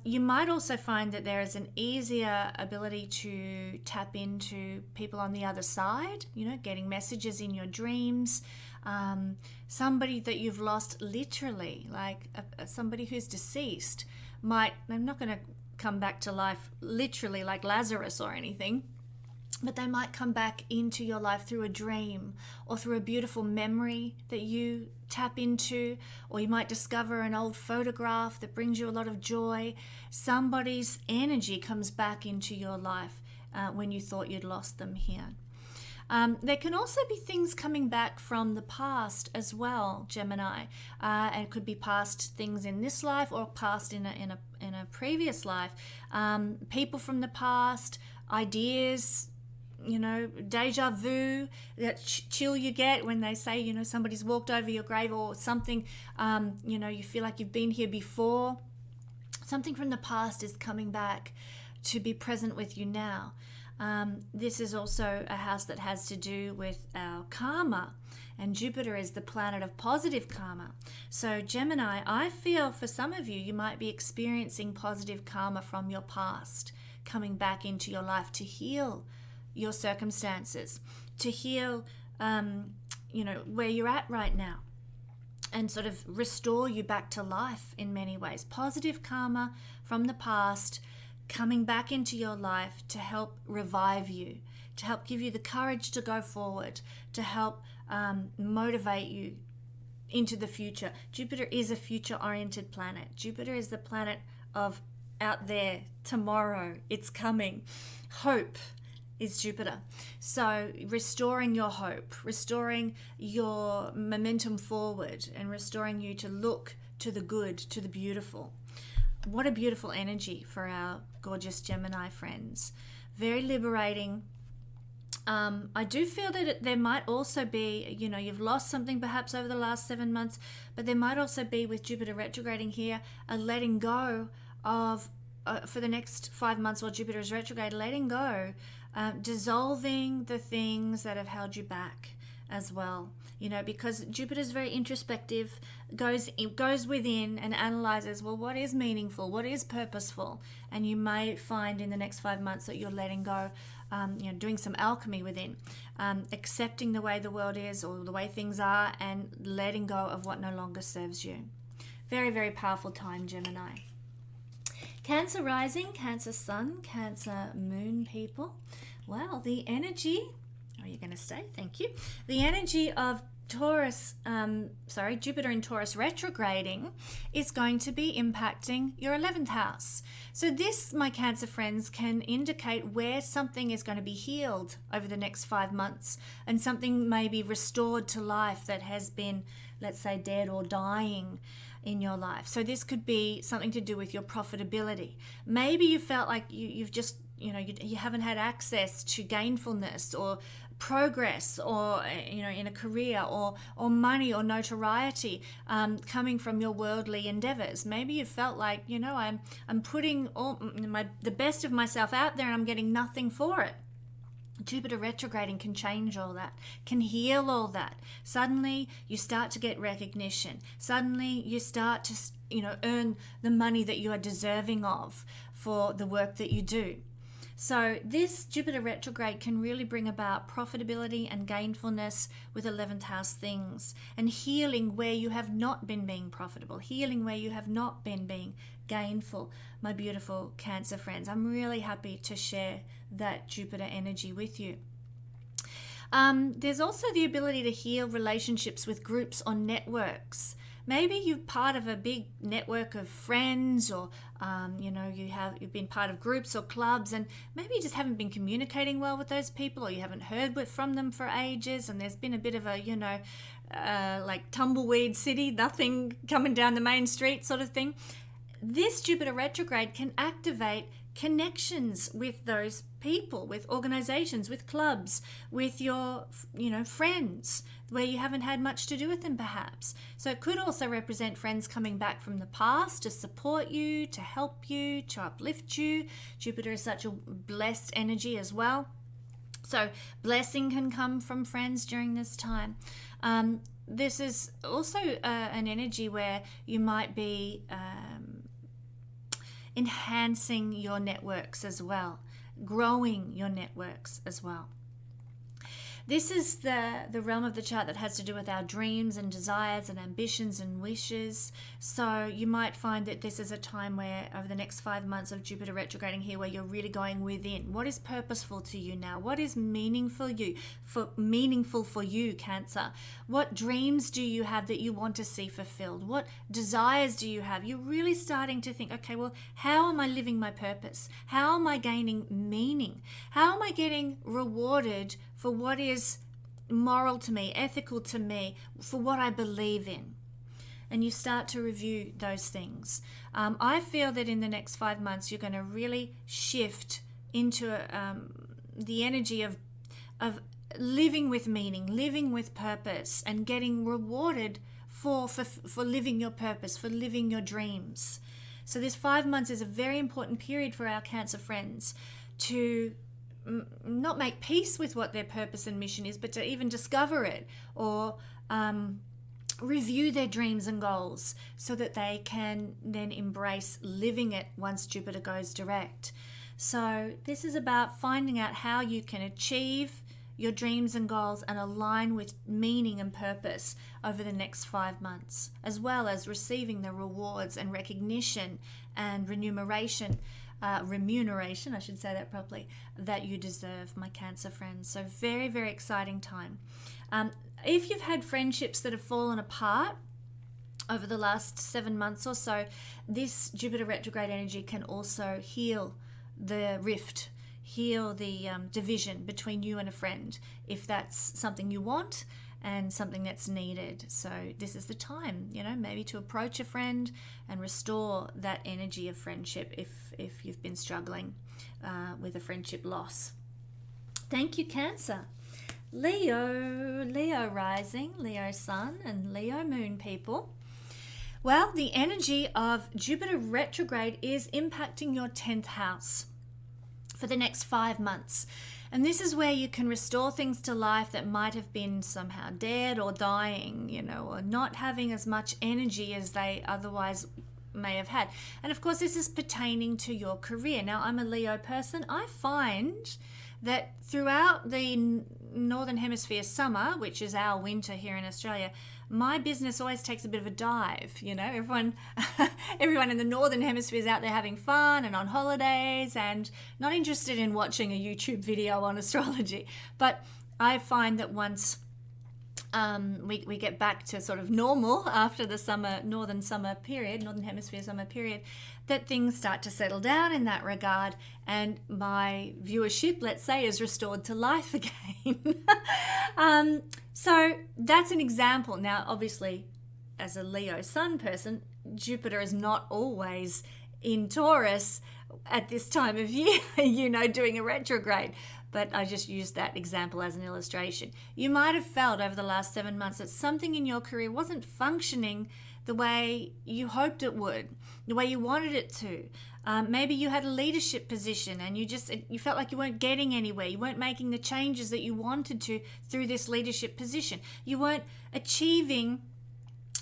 You might also find that there is an easier ability to tap into people on the other side, getting messages in your dreams. Somebody that you've lost literally, like somebody who's deceased, I'm not going to come back to life literally like Lazarus or anything, but they might come back into your life through a dream or through a beautiful memory that you tap into, or you might discover an old photograph that brings you a lot of joy. Somebody's energy comes back into your life when you thought you'd lost them here. There can also be things coming back from the past as well, Gemini. And it could be past things in this life or past in a previous life. People from the past, ideas, deja vu, that chill you get when they say, somebody's walked over your grave or something, you feel like you've been here before. Something from the past is coming back to be present with you now. This is also a house that has to do with our karma, and Jupiter is the planet of positive karma. So Gemini, I feel for some of you, you might be experiencing positive karma from your past coming back into your life to heal your circumstances, to heal, where you're at right now, and sort of restore you back to life in many ways. Positive karma from the past coming back into your life to help revive you, to help give you the courage to go forward, to help motivate you into the future. Jupiter is a future-oriented planet. Jupiter is the planet of out there, tomorrow, it's coming. Hope is Jupiter. So restoring your hope, restoring your momentum forward, and restoring you to look to the good, to the beautiful. What a beautiful energy for our gorgeous Gemini friends. Very liberating. I do feel that there might also be, you've lost something perhaps over the last 7 months, but there might also be, with Jupiter retrograding here, a letting go of, for the next 5 months while Jupiter is retrograde, letting go, dissolving the things that have held you back as well. Because Jupiter is very introspective, goes within and analyzes, well, what is meaningful, what is purposeful, and you may find in the next 5 months that you're letting go, doing some alchemy within, accepting the way the world is or the way things are, and letting go of what no longer serves you. Very, very powerful time, Gemini. Cancer rising, Cancer sun, Cancer moon people. Well, the energy, you're going to stay, thank you. The energy of Jupiter in Taurus retrograding is going to be impacting your 11th house. So this, my Cancer friends, can indicate where something is going to be healed over the next 5 months, and something may be restored to life that has been, let's say, dead or dying in your life. So this could be something to do with your profitability. Maybe you felt like you've just, you haven't had access to gainfulness or progress, or in a career, or money or notoriety coming from your worldly endeavors. Maybe you felt like, I'm putting the best of myself out there and I'm getting nothing for it. Jupiter retrograding can change all that, can heal all that. Suddenly you start to get recognition. Suddenly you start to earn the money that you are deserving of for the work that you do. So this Jupiter retrograde can really bring about profitability and gainfulness with 11th house things, and healing where you have not been being profitable, healing where you have not been being gainful, my beautiful Cancer friends. I'm really happy to share that Jupiter energy with you. There's also the ability to heal relationships with groups or networks. Maybe you're part of a big network of friends, or you've been part of groups or clubs, and maybe you just haven't been communicating well with those people, or you haven't heard from them for ages, and there's been a bit of a like tumbleweed city, nothing coming down the main street sort of thing. This Jupiter retrograde can activate connections with those people, with organizations, with clubs, with your friends, where you haven't had much to do with them perhaps. So it could also represent friends coming back from the past to support you, to help you, to uplift you. Jupiter is such a blessed energy as well. So blessing can come from friends during this time. This is also an energy where you might be enhancing your networks as well, growing your networks as well. This is the realm of the chart that has to do with our dreams and desires and ambitions and wishes. So you might find that this is a time where, over the next 5 months of Jupiter retrograding here, where you're really going within. What is purposeful to you now? What is meaningful for you, Cancer? What dreams do you have that you want to see fulfilled? What desires do you have? You're really starting to think, okay, well, how am I living my purpose? How am I gaining meaning? How am I getting rewarded for what is moral to me, ethical to me, for what I believe in? And you start to review those things. I feel that in the next 5 months, you're going to really shift into the energy of living with meaning, living with purpose, and getting rewarded for living your purpose, for living your dreams. So this 5 months is a very important period for our Cancer friends to not make peace with what their purpose and mission is, but to even discover it, or review their dreams and goals so that they can then embrace living it once Jupiter goes direct. So this is about finding out how you can achieve your dreams and goals and align with meaning and purpose over the next 5 months, as well as receiving the rewards and recognition and remuneration, I should say that properly, that you deserve, my Cancer friends. So very, very exciting time. If you've had friendships that have fallen apart over the last 7 months or so, this Jupiter retrograde energy can also heal the rift, heal the division between you and a friend, if that's something you want and something that's needed. So this is the time, maybe to approach a friend and restore that energy of friendship if you've been struggling with a friendship loss. Thank you, Cancer. Leo rising, Leo sun, and Leo moon, people. Well, the energy of Jupiter retrograde is impacting your 10th house for the next 5 months. And this is where you can restore things to life that might have been somehow dead or dying, or not having as much energy as they otherwise may have had. And of course, this is pertaining to your career. Now, I'm a Leo person. I find that throughout the Northern Hemisphere summer, which is our winter here in Australia, my business always takes a bit of a dive. Everyone in the Northern Hemisphere is out there having fun and on holidays and not interested in watching a YouTube video on astrology. But I find that once we get back to sort of normal after the Northern Hemisphere summer period, that things start to settle down in that regard, and my viewership, let's say, is restored to life again. So that's an example. Now, obviously, as a Leo sun person, Jupiter is not always in Taurus at this time of year, doing a retrograde. But I just used that example as an illustration. You might have felt over the last 7 months that something in your career wasn't functioning the way you hoped it would, the way you wanted it to. Maybe you had a leadership position and you felt like you weren't getting anywhere. You weren't making the changes that you wanted to through this leadership position. You weren't achieving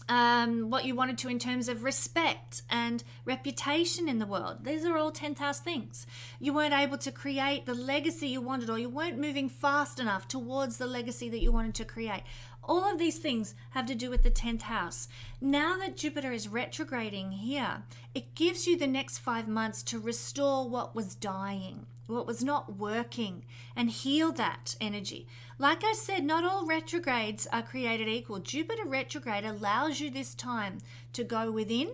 what you wanted to in terms of respect and reputation in the world. These are all 10th house things. You weren't able to create the legacy you wanted, or you weren't moving fast enough towards the legacy that you wanted to create. All of these things have to do with the 10th house. Now that Jupiter is retrograding here, it gives you the next 5 months to restore what was dying, what was not working, and heal that energy. Like I said, not all retrogrades are created equal. Jupiter retrograde allows you this time to go within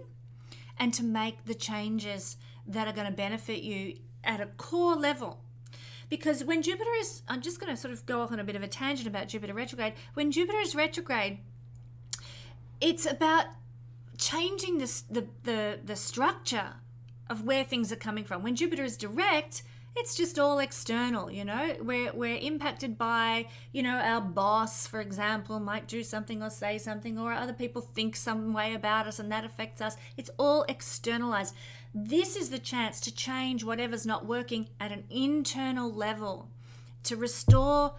and to make the changes that are going to benefit you at a core level. Because when Jupiter is, I'm just going to sort of go off on a bit of a tangent about Jupiter retrograde. When Jupiter is retrograde, it's about changing the structure of where things are coming from. When Jupiter is direct, it's just all external, We're impacted by, our boss, for example, might do something or say something, or other people think some way about us and that affects us. It's all externalized. This is the chance to change whatever's not working at an internal level to restore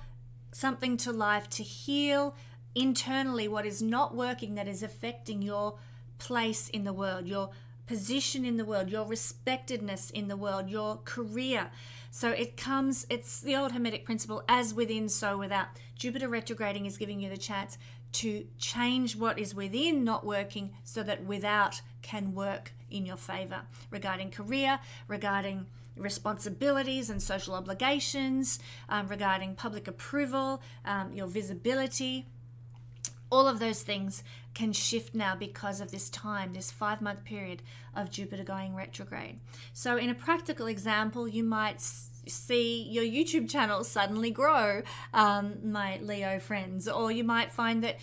something to life, to heal internally what is not working, that is affecting your place in the world, your position in the world, your respectedness in the world, your career. So it's the old Hermetic principle, as within, so without. Jupiter retrograding is giving you the chance to change what is within not working so that without can work in your favor, regarding career, regarding responsibilities and social obligations, regarding public approval, your visibility. All of those things can shift now because of this time, this 5-month period of Jupiter going retrograde. So in a practical example, you might see your YouTube channel suddenly grow, my Leo friends, or you might find that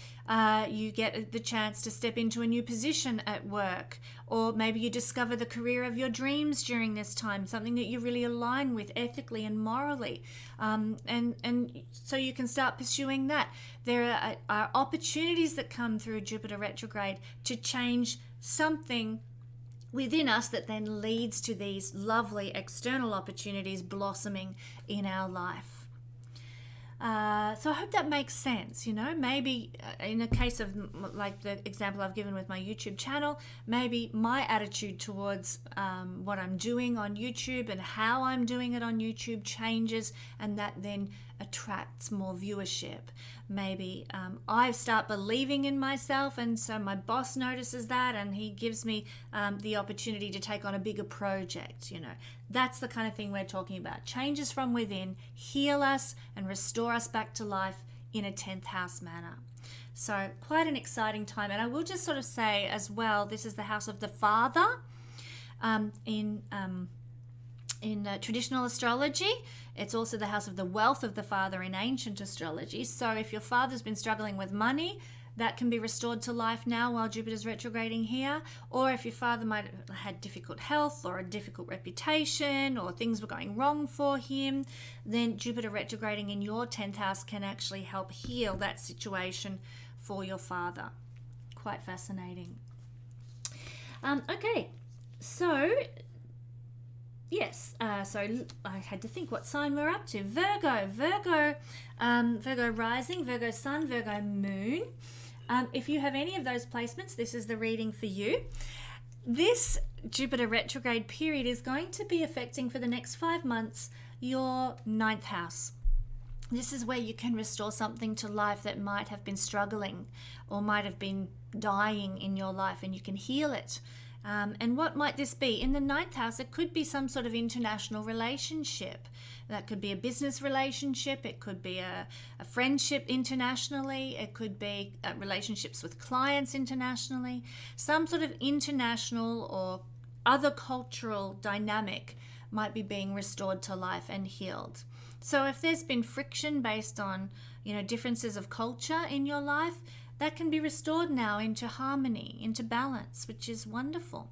you get the chance to step into a new position at work, or maybe you discover the career of your dreams during this time, something that you really align with ethically and morally, and so you can start pursuing that. There are opportunities that come through Jupiter retrograde to change something within us that then leads to these lovely external opportunities blossoming in our life. So I hope that makes sense. Maybe in a case of like the example I've given with my YouTube channel, maybe my attitude towards what I'm doing on YouTube and how I'm doing it on YouTube changes, and that then attracts more viewership. Maybe I start believing in myself, and so my boss notices that, and he gives me the opportunity to take on a bigger project. That's the kind of thing we're talking about. Changes from within, heal us and restore us back to life in a 10th house manner. So quite an exciting time. And I will just sort of say as well, this is the house of the father in traditional astrology. It's also the house of the wealth of the father in ancient astrology. So if your father's been struggling with money, that can be restored to life now while Jupiter's retrograding here. Or if your father might have had difficult health or a difficult reputation, or things were going wrong for him, then Jupiter retrograding in your 10th house can actually help heal that situation for your father. Quite fascinating. Okay, so yes, so I had to think what sign we're up to. Virgo rising, Virgo sun, Virgo moon. If you have any of those placements, this is the reading for you. This Jupiter retrograde period is going to be affecting for the next 5 months your 9th house. This is where you can restore something to life that might have been struggling or might have been dying in your life, and you can heal it. And what might this be? In the 9th house, it could be some sort of international relationship. That could be a business relationship. It could be a friendship internationally. It could be relationships with clients internationally. Some sort of international or other cultural dynamic might be being restored to life and healed. So if there's been friction based on, differences of culture in your life, that can be restored now into harmony, into balance, which is wonderful.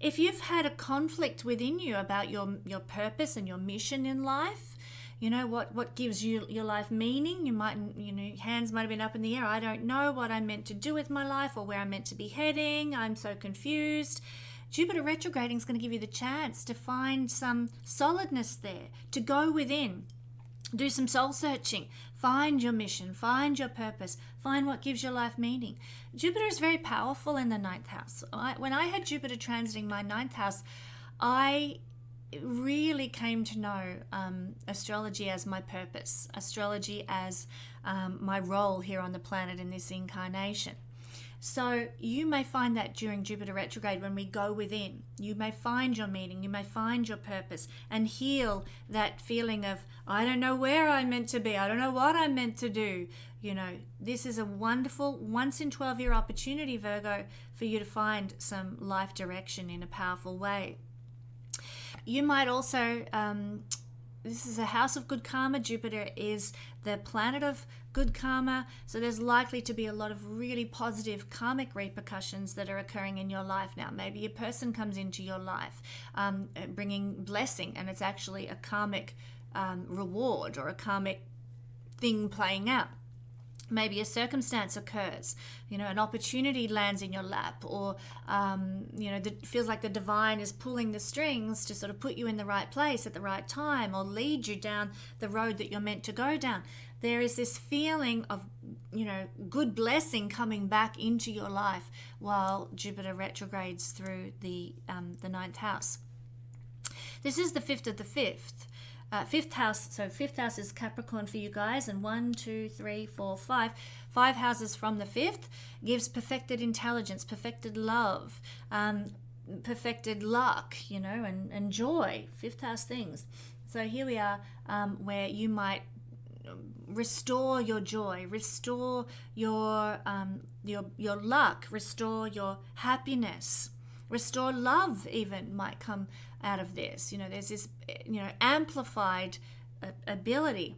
If you've had a conflict within you about your purpose and your mission in life, what gives you your life meaning, you might, hands might have been up in the air. I don't know what I'm meant to do with my life or where I'm meant to be heading. I'm so confused. Jupiter retrograding is going to give you the chance to find some solidness there, to go within. Do some soul searching, find your mission, find your purpose, find what gives your life meaning. Jupiter is very powerful in the 9th house. When I had Jupiter transiting my 9th house, I really came to know astrology as my purpose, astrology as my role here on the planet in this incarnation. So you may find that during Jupiter retrograde, when we go within, you may find your meaning, you may find your purpose, and heal that feeling of, I don't know where I'm meant to be, I don't know what I'm meant to do. This is a wonderful once in 12-year opportunity, Virgo, for you to find some life direction in a powerful way. You might also, this is a house of good karma. Jupiter is the planet of good karma, so there's likely to be a lot of really positive karmic repercussions that are occurring in your life now. Maybe a person comes into your life bringing blessing, and it's actually a karmic reward or a karmic thing playing out. Maybe a circumstance occurs, an opportunity lands in your lap, or, it feels like the divine is pulling the strings to sort of put you in the right place at the right time, or lead you down the road that you're meant to go down. There is this feeling of, good blessing coming back into your life while Jupiter retrogrades through the ninth house. This is the 5th of the 5th. Fifth house, so fifth house is Capricorn for you guys, and 1, 2, 3, 4, 5 houses from the 5th gives perfected intelligence, perfected love, perfected luck, and joy, 5th house things. So here we are, where you might restore your joy, restore your luck, restore your happiness, restore love even might come out of this. There's this, amplified ability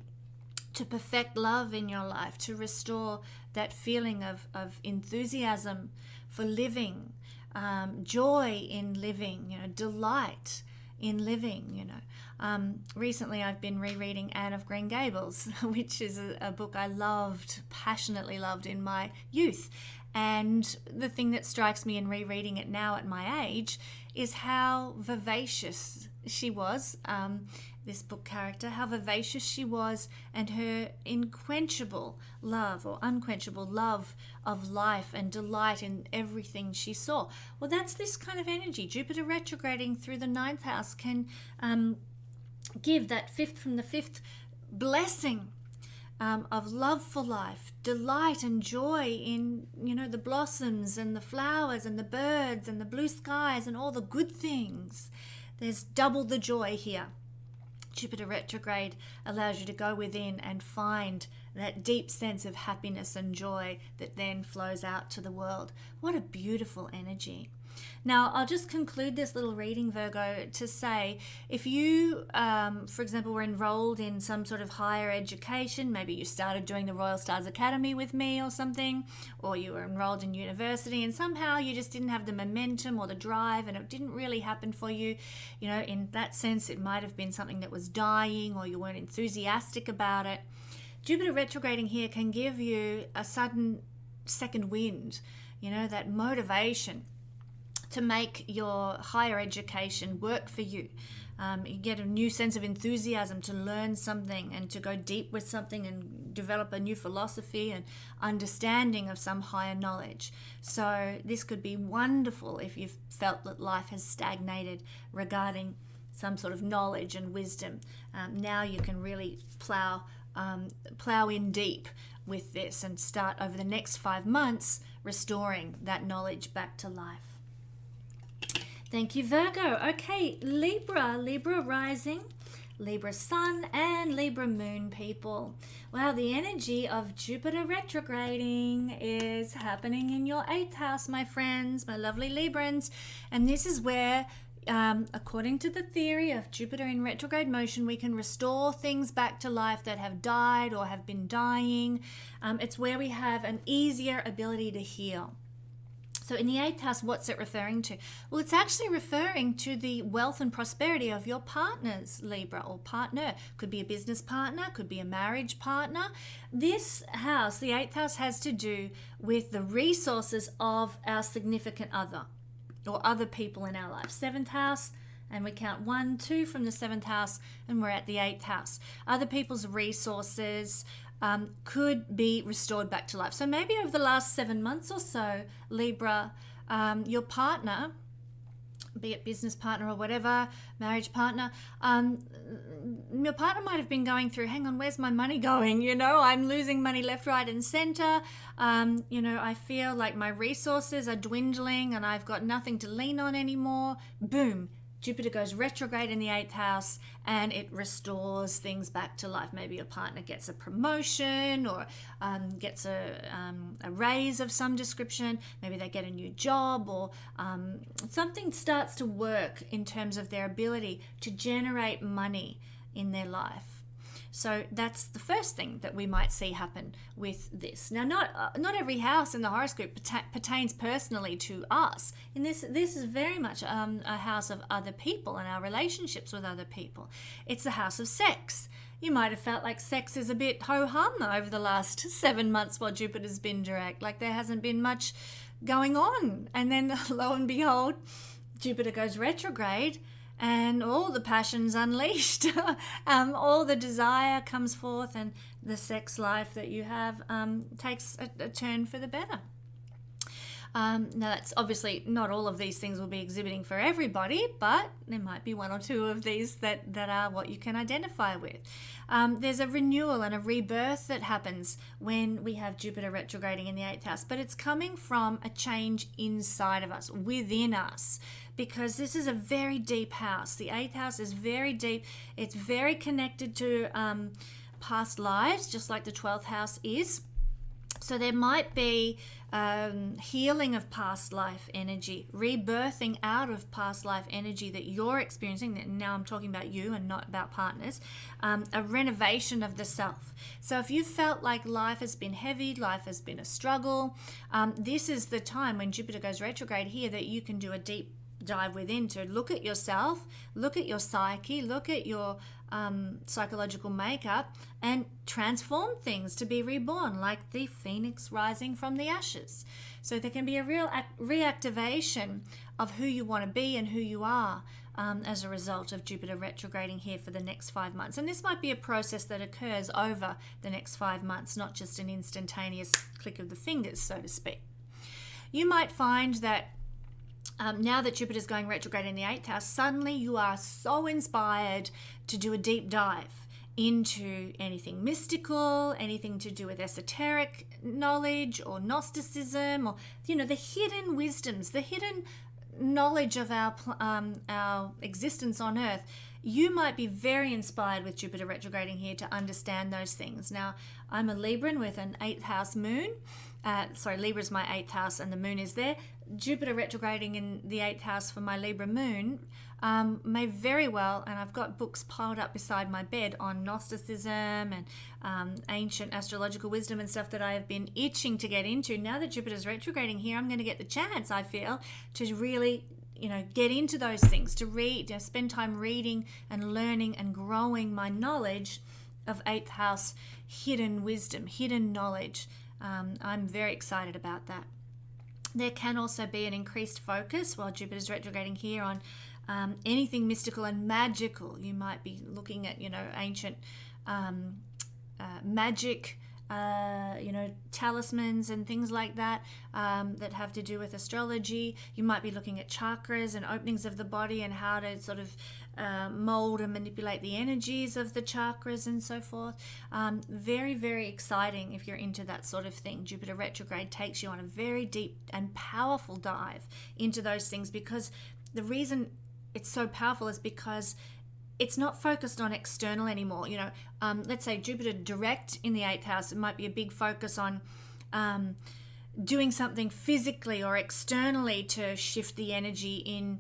to perfect love in your life, to restore that feeling of enthusiasm for living, joy in living, delight in living, Recently I've been rereading Anne of Green Gables, which is a book I passionately loved in my youth. And the thing that strikes me in rereading it now at my age is how vivacious she was, this book character, how vivacious she was, and her unquenchable love of life and delight in everything she saw. Well, that's this kind of energy. Jupiter retrograding through the 9th house can give that 5th from the 5th blessing of love for life, delight and joy in, the blossoms and the flowers and the birds and the blue skies and all the good things. There's double the joy here. Jupiter retrograde allows you to go within and find that deep sense of happiness and joy that then flows out to the world. What a beautiful energy. Now, I'll just conclude this little reading, Virgo, to say if you, for example, were enrolled in some sort of higher education, maybe you started doing the Royal Stars Academy with me or something, or you were enrolled in university and somehow you just didn't have the momentum or the drive and it didn't really happen for you, in that sense, it might have been something that was dying or you weren't enthusiastic about it. Jupiter retrograding here can give you a sudden second wind, that motivation to make your higher education work for you. You get a new sense of enthusiasm to learn something and to go deep with something and develop a new philosophy and understanding of some higher knowledge. So this could be wonderful if you've felt that life has stagnated regarding some sort of knowledge and wisdom. Now you can really plow in deep with this and start over the next 5 months restoring that knowledge back to life. Thank you, Virgo. Okay, Libra rising, Libra sun, and Libra moon, people. Wow, the energy of Jupiter retrograding is happening in your 8th house, my friends, my lovely Librans. And this is where, according to the theory of Jupiter in retrograde motion, we can restore things back to life that have died or have been dying. It's where we have an easier ability to heal. So in the 8th house, what's it referring to? Well, it's actually referring to the wealth and prosperity of your partners, Libra, or partner. Could be a business partner, could be a marriage partner. This house, the 8th house, has to do with the resources of our significant other or other people in our life. 7th house, and we count 1, 2 from the 7th house, and we're at the 8th house. Other people's resources could be restored back to life. So maybe over the last 7 months or so, Libra, your partner, be it business partner or whatever, marriage partner, your partner might have been going through, hang on, where's my money going? I'm losing money left, right, and center. I feel like my resources are dwindling and I've got nothing to lean on anymore. Boom. Jupiter goes retrograde in the 8th house and it restores things back to life. Maybe your partner gets a promotion or gets a raise of some description. Maybe they get a new job or something starts to work in terms of their ability to generate money in their life. So that's the first thing that we might see happen with this. Now, not every house in the horoscope pertains personally to us. And this is very much a house of other people and our relationships with other people. It's the house of sex. You might have felt like sex is a bit ho-hum over the last 7 months while Jupiter's been direct, like there hasn't been much going on. And then lo and behold, Jupiter goes retrograde and all the passion's unleashed. All the desire comes forth and the sex life that you have takes a turn for the better. Now, that's obviously not all of these things will be exhibiting for everybody, but there might be one or two of these that are what you can identify with. There's a renewal and a rebirth that happens when we have Jupiter retrograding in the 8th house, but it's coming from a change inside of us, within us, because this is a very deep house. The 8th house is very deep. It's very connected to past lives, just like the 12th house is. So there might be healing of past life energy, rebirthing out of past life energy that you're experiencing. Now I'm talking about you and not about partners. A renovation of the self. So if you felt like life has been heavy, life has been a struggle, this is the time when Jupiter goes retrograde here that you can do a deep dive within to look at yourself, look at your psyche, look at your psychological makeup, and transform things to be reborn, like the phoenix rising from the ashes. So there can be a real reactivation of who you want to be and who you are as a result of Jupiter retrograding here for the next 5 months. And this might be a process that occurs over the next 5 months, not just an instantaneous click of the fingers, so to speak. You might find that now that Jupiter's going retrograde in the 8th house, suddenly you are so inspired to do a deep dive into anything mystical, anything to do with esoteric knowledge or Gnosticism, or the hidden wisdoms, the hidden knowledge of our existence on Earth. You might be very inspired with Jupiter retrograding here to understand those things. Now, I'm a Libran with an 8th house moon. Libra is my 8th house and the moon is there. Jupiter retrograding in the 8th house for my Libra moon may very well, and I've got books piled up beside my bed on Gnosticism and ancient astrological wisdom and stuff that I have been itching to get into. Now that Jupiter's retrograding here, I'm going to get the chance, I feel, to really get into those things, to read, spend time reading and learning and growing my knowledge of 8th house hidden wisdom, hidden knowledge. I'm very excited about that. There can also be an increased focus while Jupiter's retrograding here on anything mystical and magical. You might be looking at, ancient magic, talismans and things like that that have to do with astrology. You might be looking at chakras and openings of the body and how to sort of mold and manipulate the energies of the chakras and so forth. Very, very exciting if you're into that sort of thing. Jupiter retrograde takes you on a very deep and powerful dive into those things, because the reason it's so powerful is because it's not focused on external anymore. Let's say Jupiter direct in the 8th house, it might be a big focus on doing something physically or externally to shift the energy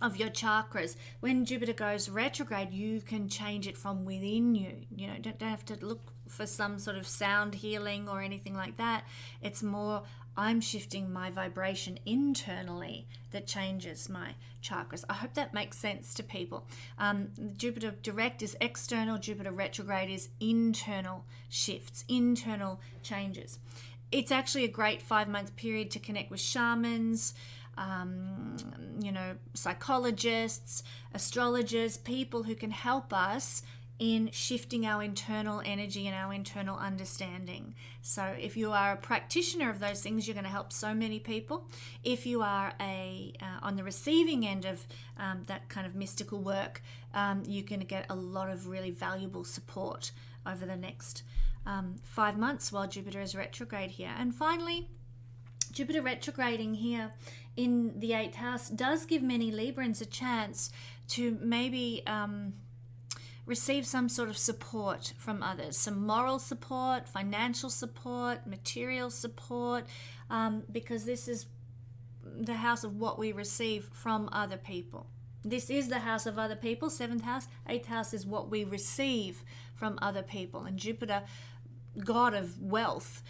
of your chakras. When Jupiter goes retrograde, you can change it from within you. Don't have to look for some sort of sound healing or anything like that. It's more, I'm shifting my vibration internally that changes my chakras. I hope that makes sense to people. Jupiter direct is external, Jupiter retrograde is internal shifts, internal changes. It's actually a great 5-month period to connect with shamans, psychologists, astrologers, people who can help us in shifting our internal energy and our internal understanding. So if you are a practitioner of those things, you're going to help so many people. If you are on the receiving end of that kind of mystical work, you're going to get a lot of really valuable support over the next 5 months while Jupiter is retrograde here. And finally, Jupiter retrograding here in the 8th house does give many Librans a chance to maybe receive some sort of support from others, some moral support, financial support, material support, because this is the house of what we receive from other people. This is the house of other people. 7th house, 8th house is what we receive from other people. And Jupiter, god of wealth,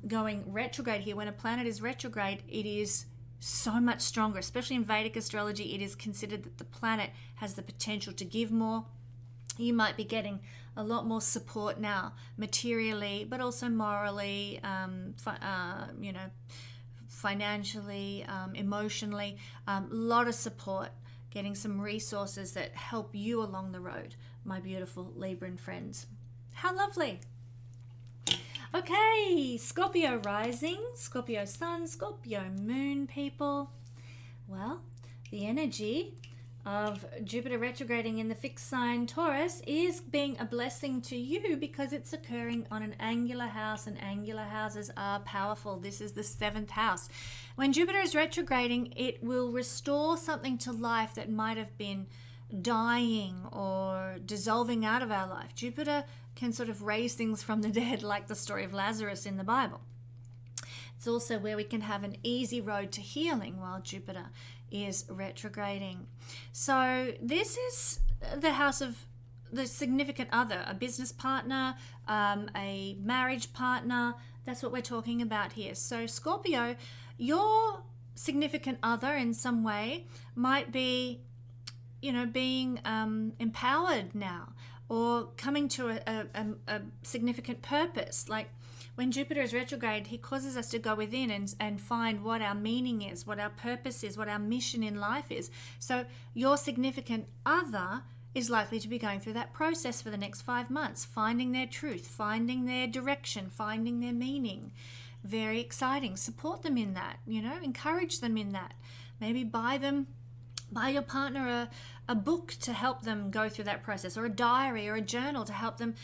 going retrograde here. When a planet is retrograde, it is so much stronger, especially in Vedic astrology. It is considered that the planet has the potential to give more. You might be getting a lot more support now, materially, but also morally, financially, emotionally. A lot of support, getting some resources that help you along the road, my beautiful Libran friends. How lovely. Okay, Scorpio rising, Scorpio sun, Scorpio moon, people. Well, the energy of Jupiter retrograding in the fixed sign Taurus is being a blessing to you because it's occurring on an angular house, and angular houses are powerful. This is the 7th house. When Jupiter is retrograding, it will restore something to life that might have been dying or dissolving out of our life. Jupiter can sort of raise things from the dead, like the story of Lazarus in the Bible. It's also where we can have an easy road to healing while Jupiter is retrograding. So this is the house of the significant other, a business partner, a marriage partner. That's what we're talking about here. So Scorpio, your significant other in some way might be, being empowered now, or coming to a significant purpose. Like when Jupiter is retrograde, he causes us to go within and find what our meaning is, what our purpose is, what our mission in life is. So your significant other is likely to be going through that process for the next 5 months, finding their truth, finding their direction, finding their meaning. Very exciting. Support them in that, encourage them in that. Maybe buy your partner a book to help them go through that process, or a diary or a journal to help them,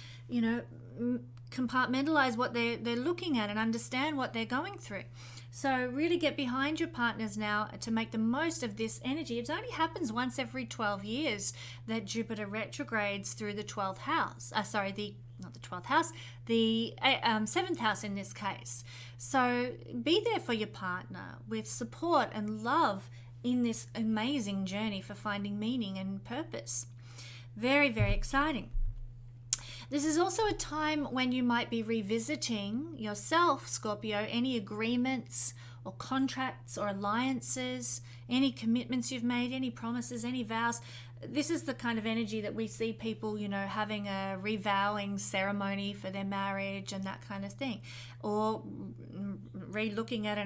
compartmentalize what they're looking at and understand what they're going through. So really get behind your partners now to make the most of this energy. It only happens once every 12 years that Jupiter retrogrades through the 12th house. Not the 12th house, the 7th house in this case. So be there for your partner with support and love in this amazing journey for finding meaning and purpose. Very, very exciting. This is also a time when you might be revisiting yourself, Scorpio, any agreements or contracts or alliances, any commitments you've made, any promises, any vows. This is the kind of energy that we see people, having a revowing ceremony for their marriage and that kind of thing. Or re-looking at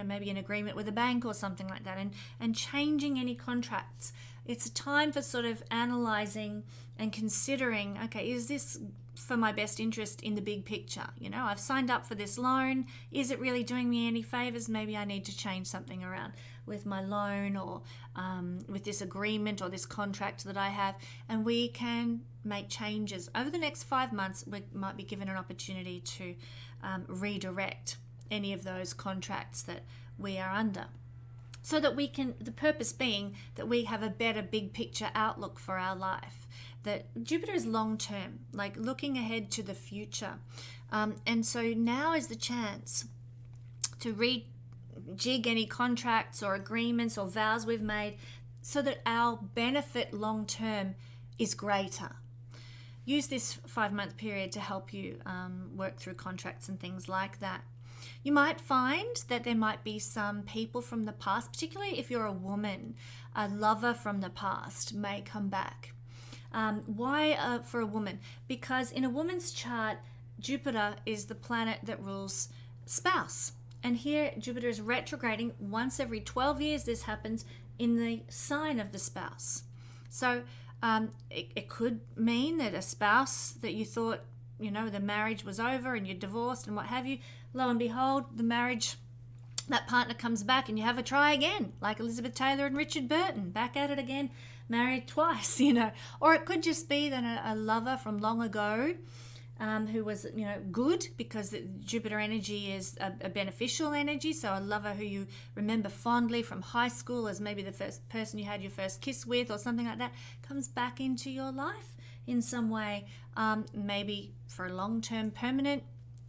maybe an agreement with a bank or something like that, and changing any contracts. It's a time for sort of analyzing and considering, okay, is this for my best interest in the big picture? I've signed up for this loan. Is it really doing me any favors? Maybe I need to change something around with my loan, or with this agreement or this contract that I have. And we can make changes. Over the next 5 months, we might be given an opportunity to redirect any of those contracts that we are under, so that we can, the purpose being that we have a better big picture outlook for our life. That Jupiter is long term, like looking ahead to the future. And so now is the chance to rejig any contracts or agreements or vows we've made, so that our benefit long term is greater. Use this 5-month period to help you work through contracts and things like that. You might find that there might be some people from the past, particularly if you're a woman, a lover from the past may come back. Why for a woman? Because in a woman's chart, Jupiter is the planet that rules spouse. And here Jupiter is retrograding once every 12 years. This happens in the sign of the spouse. So it could mean that a spouse that you thought, the marriage was over and you're divorced and what have you, lo and behold, the marriage, that partner comes back and you have a try again, like Elizabeth Taylor and Richard Burton, back at it again, married twice, Or it could just be that a lover from long ago who was, good, because the Jupiter energy is a beneficial energy. So a lover who you remember fondly from high school as maybe the first person you had your first kiss with or something like that, comes back into your life in some way, maybe for a long-term permanent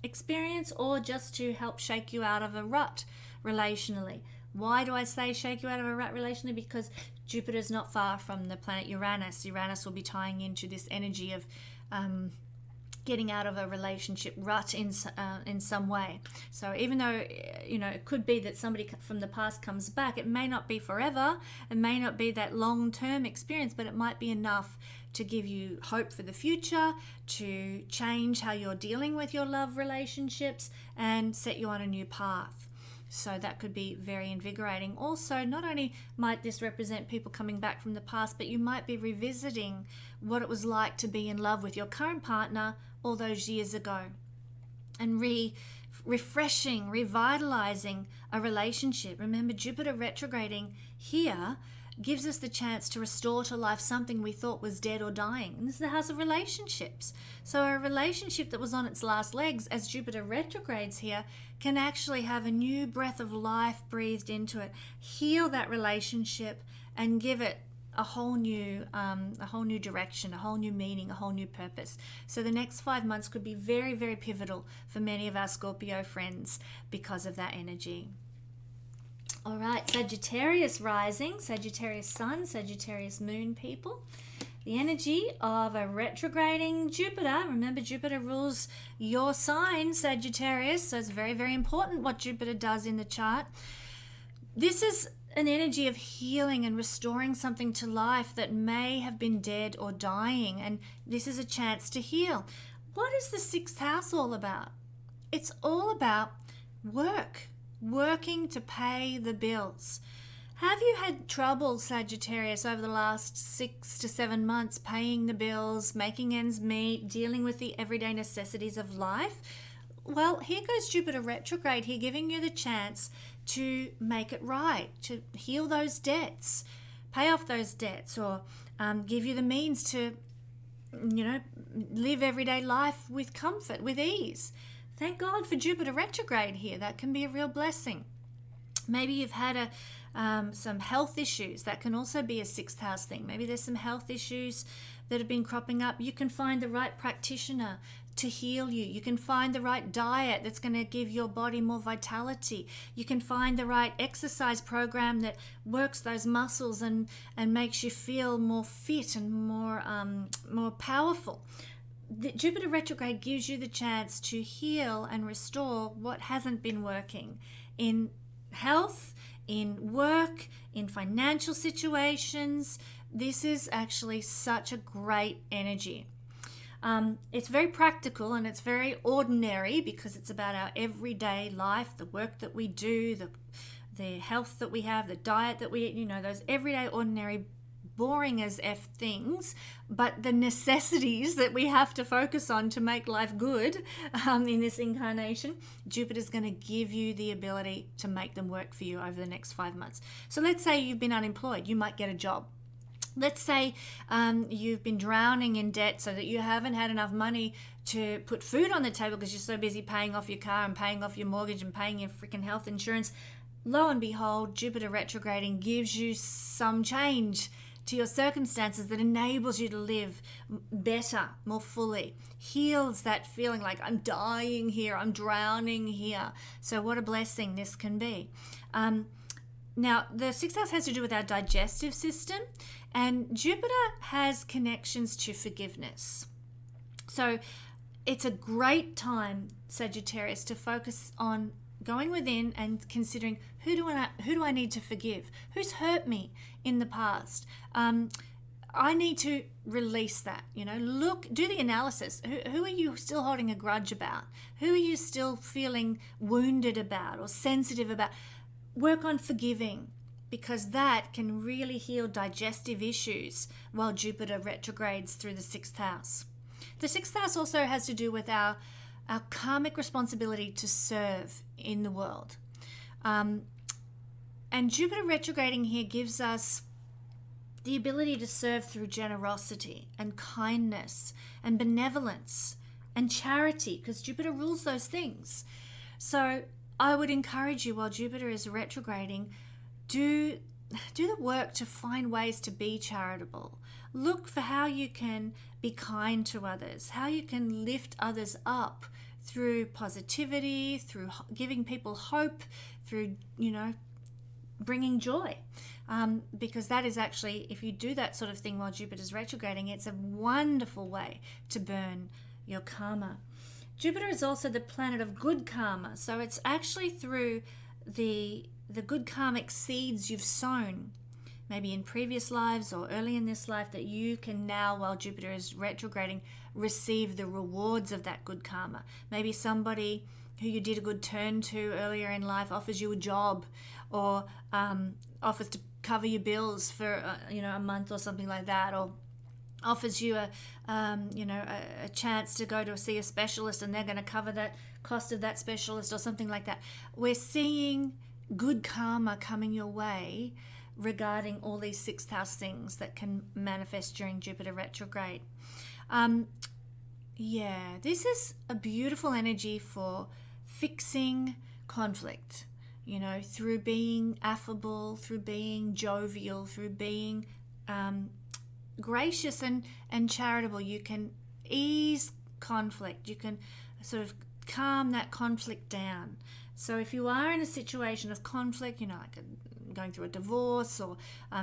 experience, or just to help shake you out of a rut relationally. Why do I say shake you out of a rat relationship? Because Jupiter's not far from the planet Uranus. Uranus will be tying into this energy of getting out of a relationship rut in some way. So even though, it could be that somebody from the past comes back, it may not be forever. It may not be that long-term experience, but it might be enough to give you hope for the future, to change how you're dealing with your love relationships and set you on a new path. So that could be very invigorating. Also, not only might this represent people coming back from the past, but you might be revisiting what it was like to be in love with your current partner all those years ago, and refreshing, revitalizing a relationship. Remember, Jupiter retrograding here gives us the chance to restore to life something we thought was dead or dying. And this is the house of relationships. So a relationship that was on its last legs, as Jupiter retrogrades here, can actually have a new breath of life breathed into it, heal that relationship, and give it a whole new direction, a whole new meaning, a whole new purpose. So the next 5 months could be very, very pivotal for many of our Scorpio friends because of that energy. All right, Sagittarius rising, Sagittarius sun, Sagittarius moon people. The energy of a retrograding Jupiter. Remember, Jupiter rules your sign, Sagittarius, so it's very, very important what Jupiter does in the chart. This is an energy of healing and restoring something to life that may have been dead or dying, and this is a chance to heal. What is the sixth house all about? It's all about working to pay the bills. Have you had trouble, Sagittarius, over the last 6 to 7 months paying the bills, making ends meet, dealing with the everyday necessities of life? Well, here goes Jupiter retrograde here, giving you the chance to make it right, to heal those debts, pay off those debts, or give you the means to, live everyday life with comfort, with ease. Thank God for Jupiter retrograde here. That can be a real blessing. Maybe you've had some health issues. That can also be a sixth house thing. Maybe there's some health issues that have been cropping up. You can find the right practitioner to heal you. You can find the right diet that's going to give your body more vitality. You can find the right exercise program that works those muscles and makes you feel more fit and more powerful. The Jupiter retrograde gives you the chance to heal and restore what hasn't been working in health, in work, in financial situations. This is actually such a great energy. It's very practical and it's very ordinary because it's about our everyday life, the work that we do, the health that we have, the diet that we eat, those everyday ordinary boring as F things, but the necessities that we have to focus on to make life good in this incarnation, Jupiter's going to give you the ability to make them work for you over the next 5 months. So let's say you've been unemployed, you might get a job. Let's say you've been drowning in debt so that you haven't had enough money to put food on the table because you're so busy paying off your car and paying off your mortgage and paying your freaking health insurance. Lo and behold, Jupiter retrograding gives you some change to your circumstances that enables you to live better, more fully, heals that feeling like I'm dying here, I'm drowning here. So what a blessing this can be. Now, the sixth house has to do with our digestive system, and Jupiter has connections to forgiveness. So it's a great time, Sagittarius, to focus on going within and considering who do I need to forgive? Who's hurt me in the past? I need to release that. Do the analysis. Who are you still holding a grudge about? Who are you still feeling wounded about or sensitive about? Work on forgiving, because that can really heal digestive issues while Jupiter retrogrades through the sixth house. The sixth house also has to do with our karmic responsibility to serve in the world. And Jupiter retrograding here gives us the ability to serve through generosity and kindness and benevolence and charity, because Jupiter rules those things. So I would encourage you, while Jupiter is retrograding, do the work to find ways to be charitable. Look for how you can be kind to others, how you can lift others up through positivity, through giving people hope, through, bringing joy. Because that is actually, if you do that sort of thing while Jupiter's retrograding, it's a wonderful way to burn your karma. Jupiter is also the planet of good karma, so it's actually through the good karmic seeds you've sown, maybe in previous lives or early in this life, that you can now, while Jupiter is retrograding, receive the rewards of that good karma. Maybe somebody who you did a good turn to earlier in life offers you a job, or offers to cover your bills for a month or something like that, or offers you a chance to go to see a specialist and they're going to cover that cost of that specialist or something like that. We're seeing good karma coming your way regarding all these sixth house things that can manifest during Jupiter retrograde. This is a beautiful energy for fixing conflict, through being affable, through being jovial, through being gracious and charitable. You can ease conflict. You can sort of calm that conflict down. So if you are in a situation of conflict, like going through a divorce, or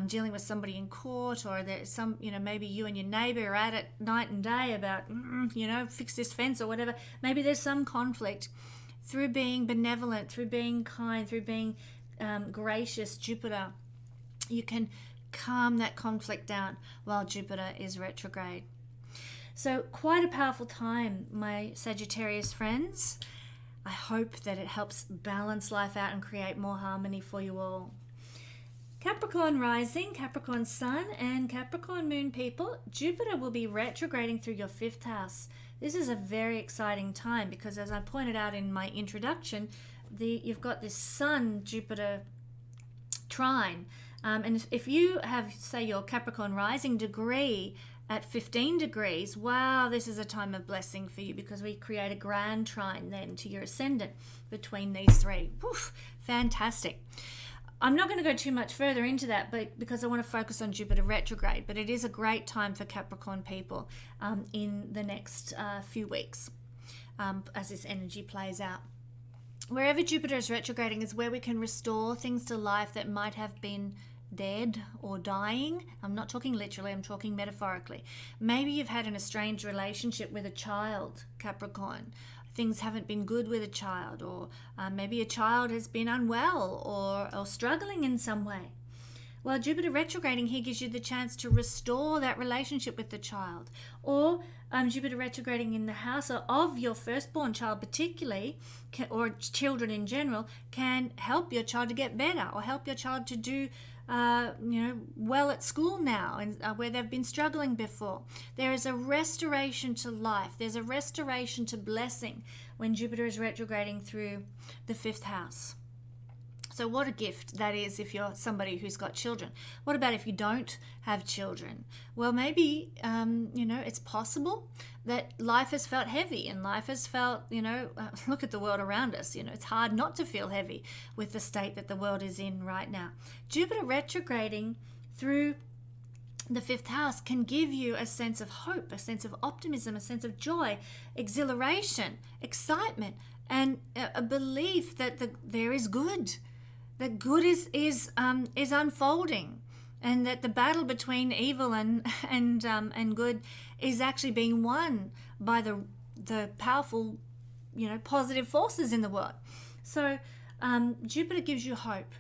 dealing with somebody in court, or there's some, maybe you and your neighbor are at it night and day about, fix this fence or whatever. Maybe there's some conflict. Through being benevolent, through being kind, through being gracious, Jupiter, you can calm that conflict down while Jupiter is retrograde. So quite a powerful time, my Sagittarius friends. I hope that it helps balance life out and create more harmony for you all. Capricorn rising, Capricorn sun, and Capricorn moon people, Jupiter will be retrograding through your 5th house. This is a very exciting time because, as I pointed out in my introduction, you've got this Sun-Jupiter trine. And if you have, say, your Capricorn rising degree at 15 degrees, wow, this is a time of blessing for you, because we create a grand trine then to your ascendant between these three. Woof, fantastic. I'm not going to go too much further into that, but because I want to focus on Jupiter retrograde, but it is a great time for Capricorn people in the next few weeks as this energy plays out. Wherever Jupiter is retrograding is where we can restore things to life that might have been dead or dying. I'm not talking literally, I'm talking metaphorically. Maybe you've had an estranged relationship with a child, Capricorn. Things haven't been good with a child, or maybe a child has been unwell or struggling in some way. Well, Jupiter retrograding here gives you the chance to restore that relationship with the child. Or Jupiter retrograding in the house of your firstborn child particularly, or children in general, can help your child to get better, or help your child to do well at school now, and where they've been struggling before. There is a restoration to life. There's a restoration to blessing when Jupiter is retrograding through the 5th house. So what a gift that is if you're somebody who's got children. What about if you don't have children? Well, maybe, it's possible that life has felt heavy, and life has felt, look at the world around us. It's hard not to feel heavy with the state that the world is in right now. Jupiter retrograding through the 5th house can give you a sense of hope, a sense of optimism, a sense of joy, exhilaration, excitement, and a belief that there is good. That good is unfolding, and that the battle between evil and good is actually being won by the powerful, positive forces in the world. So Jupiter gives you hope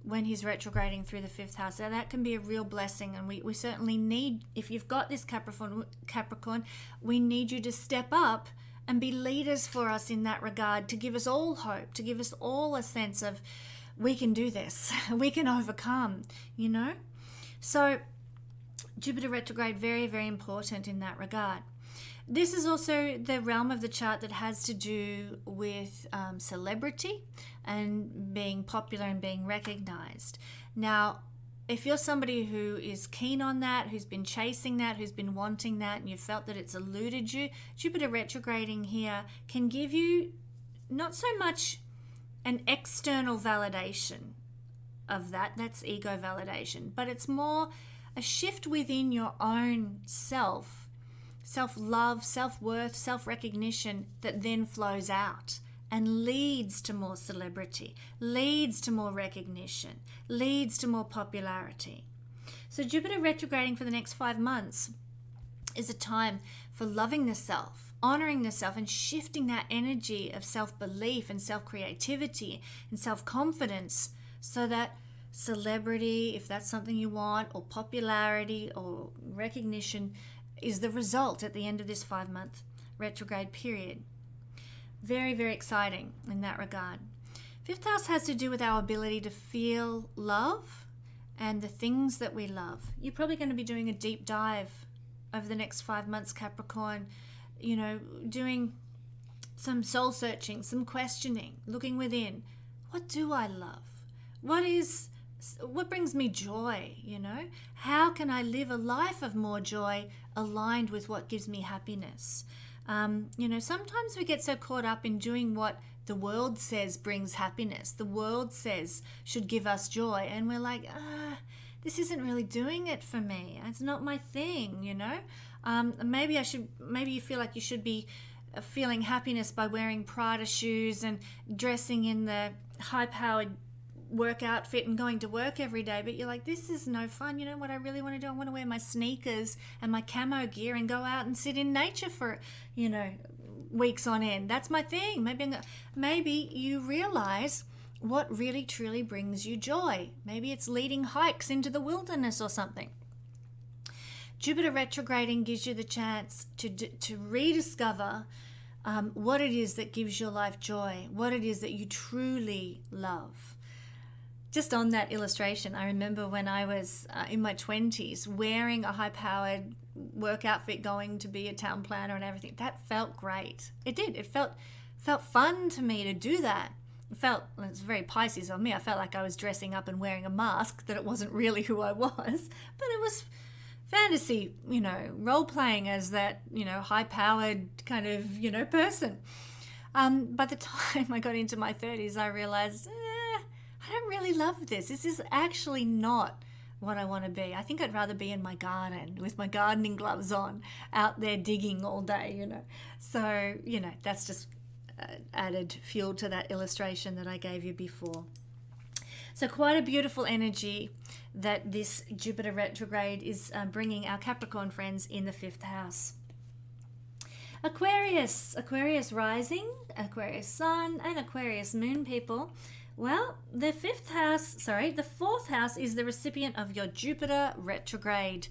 when he's retrograding through the 5th house. So that can be a real blessing, and we certainly need, if you've got this Capricorn, we need you to step up and be leaders for us in that regard, to give us all hope, to give us all a sense of, we can do this, we can overcome, So Jupiter retrograde, very, very important in that regard. This is also the realm of the chart that has to do with celebrity and being popular and being recognized. Now, if you're somebody who is keen on that, who's been chasing that, who's been wanting that, and you felt that it's eluded you, Jupiter retrograding here can give you not so much an external validation of that's ego validation, but it's more a shift within your own self-love, self-worth, self-recognition that then flows out. and leads to more celebrity, leads to more recognition, leads to more popularity. So Jupiter retrograding for the next 5 months is a time for loving the self, honoring the self, and shifting that energy of self-belief and self-creativity and self-confidence so that celebrity, if that's something you want, or popularity or recognition is the result at the end of this 5-month retrograde period. Very, very exciting in that regard. Fifth house has to do with our ability to feel love and the things that we love. You're probably going to be doing a deep dive over the next 5 months, Capricorn, doing some soul searching, some questioning, looking within. What do I love? What brings me joy? How can I live a life of more joy aligned with what gives me happiness? Sometimes we get so caught up in doing what the world says brings happiness, the world says should give us joy, and we're like, this isn't really doing it for me. It's not my thing, Maybe you feel like you should be feeling happiness by wearing Prada shoes and dressing in the high-powered work outfit and going to work every day, but you're like, this is no fun. What I really want to do? I want to wear my sneakers and my camo gear and go out and sit in nature for weeks on end. That's my thing. Maybe you realize what really truly brings you joy. Maybe it's leading hikes into the wilderness or something. Jupiter retrograding gives you the chance to rediscover what it is that gives your life joy, what it is that you truly love. Just on that illustration, I remember when I was in my 20s wearing a high-powered work outfit, going to be a town planner and everything. That felt great. It did. It felt fun to me to do that. It's very Pisces of me. I felt like I was dressing up and wearing a mask, that it wasn't really who I was, but it was fantasy, role-playing as that, high-powered kind of, person. By the time I got into my 30s, I realized, I don't really love this. This is actually not what I want to be. I think I'd rather be in my garden with my gardening gloves on, out there digging all day, So, that's just added fuel to that illustration that I gave you before. So quite a beautiful energy that this Jupiter retrograde is bringing our Capricorn friends in the 5th house. Aquarius rising, Aquarius sun, and Aquarius moon, people. Well, the 4th house is the recipient of your Jupiter retrograde.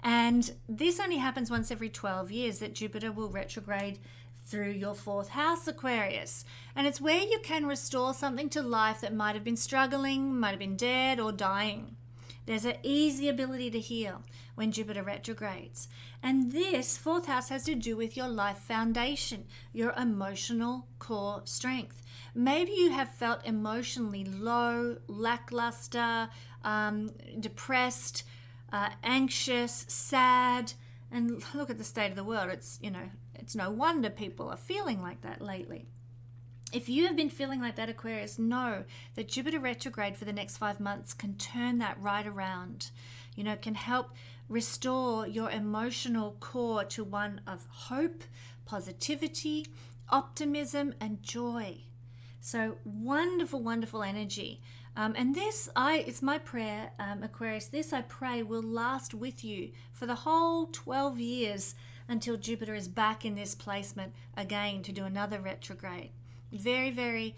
And this only happens once every 12 years that Jupiter will retrograde through your 4th house, Aquarius. And it's where you can restore something to life that might have been struggling, might have been dead or dying. There's an easy ability to heal when Jupiter retrogrades. And this 4th house has to do with your life foundation, your emotional core strength. Maybe you have felt emotionally low, lackluster, depressed, anxious, sad, and look at the state of the world. It's no wonder people are feeling like that lately. If you have been feeling like that, Aquarius, know that Jupiter retrograde for the next 5 months can turn that right around. Can help restore your emotional core to one of hope, positivity, optimism, and joy. So wonderful, wonderful energy. And it's my prayer, Aquarius, this I pray will last with you for the whole 12 years until Jupiter is back in this placement again to do another retrograde. Very, very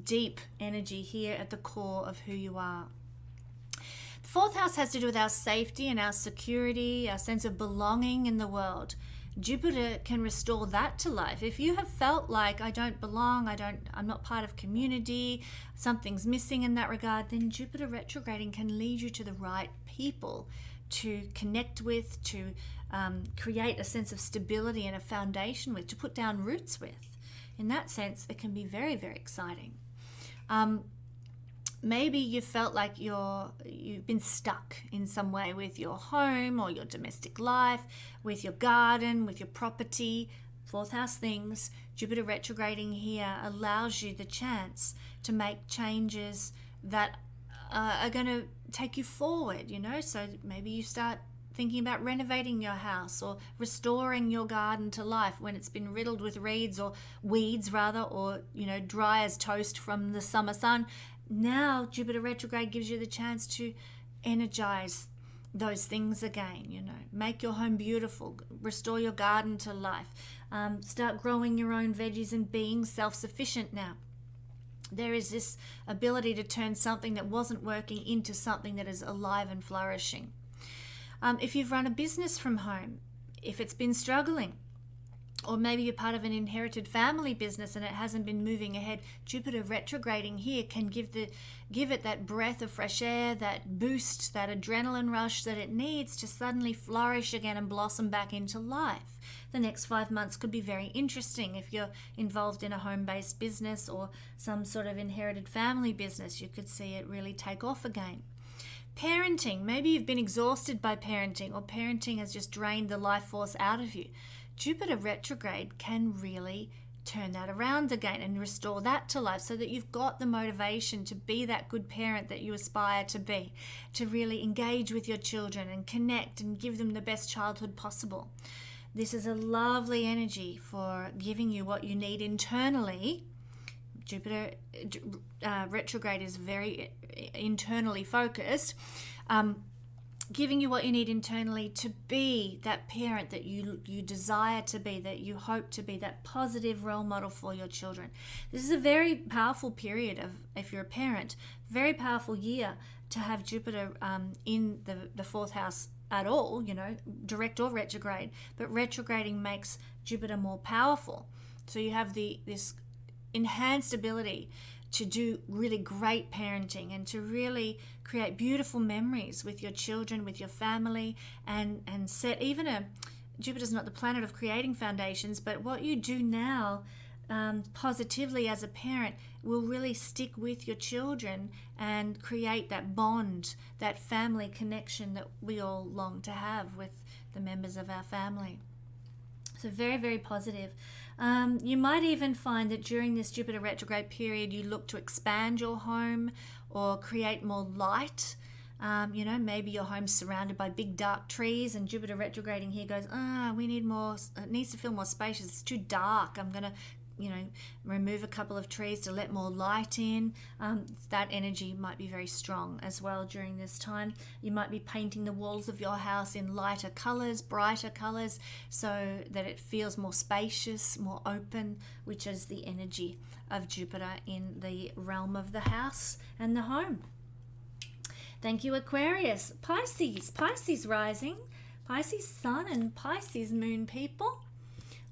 deep energy here at the core of who you are. The 4th house has to do with our safety and our security, our sense of belonging in the world. Jupiter can restore that to life. If you have felt like I don't belong, I'm not part of community, something's missing in that regard, then Jupiter retrograding can lead you to the right people to connect with, to create a sense of stability and a foundation with, to put down roots with. In that sense, it can be very, very exciting. Maybe you felt like you've been stuck in some way with your home or your domestic life, with your garden, with your property, 4th house things. Jupiter retrograding here allows you the chance to make changes that are going to take you forward, So maybe you start thinking about renovating your house or restoring your garden to life when it's been riddled with weeds, or dry as toast from the summer sun. Now Jupiter retrograde gives you the chance to energize those things again. Make your home beautiful, restore your garden to life, start growing your own veggies and being self-sufficient now. There is this ability to turn something that wasn't working into something that is alive and flourishing. If you've run a business from home, if it's been struggling, or maybe you're part of an inherited family business and it hasn't been moving ahead, Jupiter retrograding here can give it that breath of fresh air, that boost, that adrenaline rush that it needs to suddenly flourish again and blossom back into life. The next 5 months could be very interesting if you're involved in a home-based business or some sort of inherited family business. You could see it really take off again. Parenting, maybe you've been exhausted by parenting, or parenting has just drained the life force out of you. Jupiter retrograde can really turn that around again and restore that to life so that you've got the motivation to be that good parent that you aspire to be, to really engage with your children and connect and give them the best childhood possible. This is a lovely energy for giving you what you need internally. Jupiter retrograde is very internally focused. Giving you what you need internally to be that parent that you desire to be, that you hope to be, that positive role model for your children. This is a very powerful period if you're a parent, very powerful year to have Jupiter in the fourth house at all, direct or retrograde, but retrograding makes Jupiter more powerful. So you have this enhanced ability to do really great parenting and to really create beautiful memories with your children, with your family, and set Jupiter's not the planet of creating foundations, but what you do now positively as a parent will really stick with your children and create that bond, that family connection that we all long to have with the members of our family. So very, very positive. You might even find that during this Jupiter retrograde period, you look to expand your home or create more light. Maybe your home's surrounded by big dark trees, and Jupiter retrograding here goes, we need more, it needs to feel more spacious. It's too dark. I'm going to remove a couple of trees to let more light in. That energy might be very strong as well during this time. You might be painting the walls of your house in lighter colors, brighter colors, so that it feels more spacious, more open, which is the energy of Jupiter in the realm of the house and the home. Thank you, Aquarius. Pisces rising, Pisces sun, and Pisces moon people.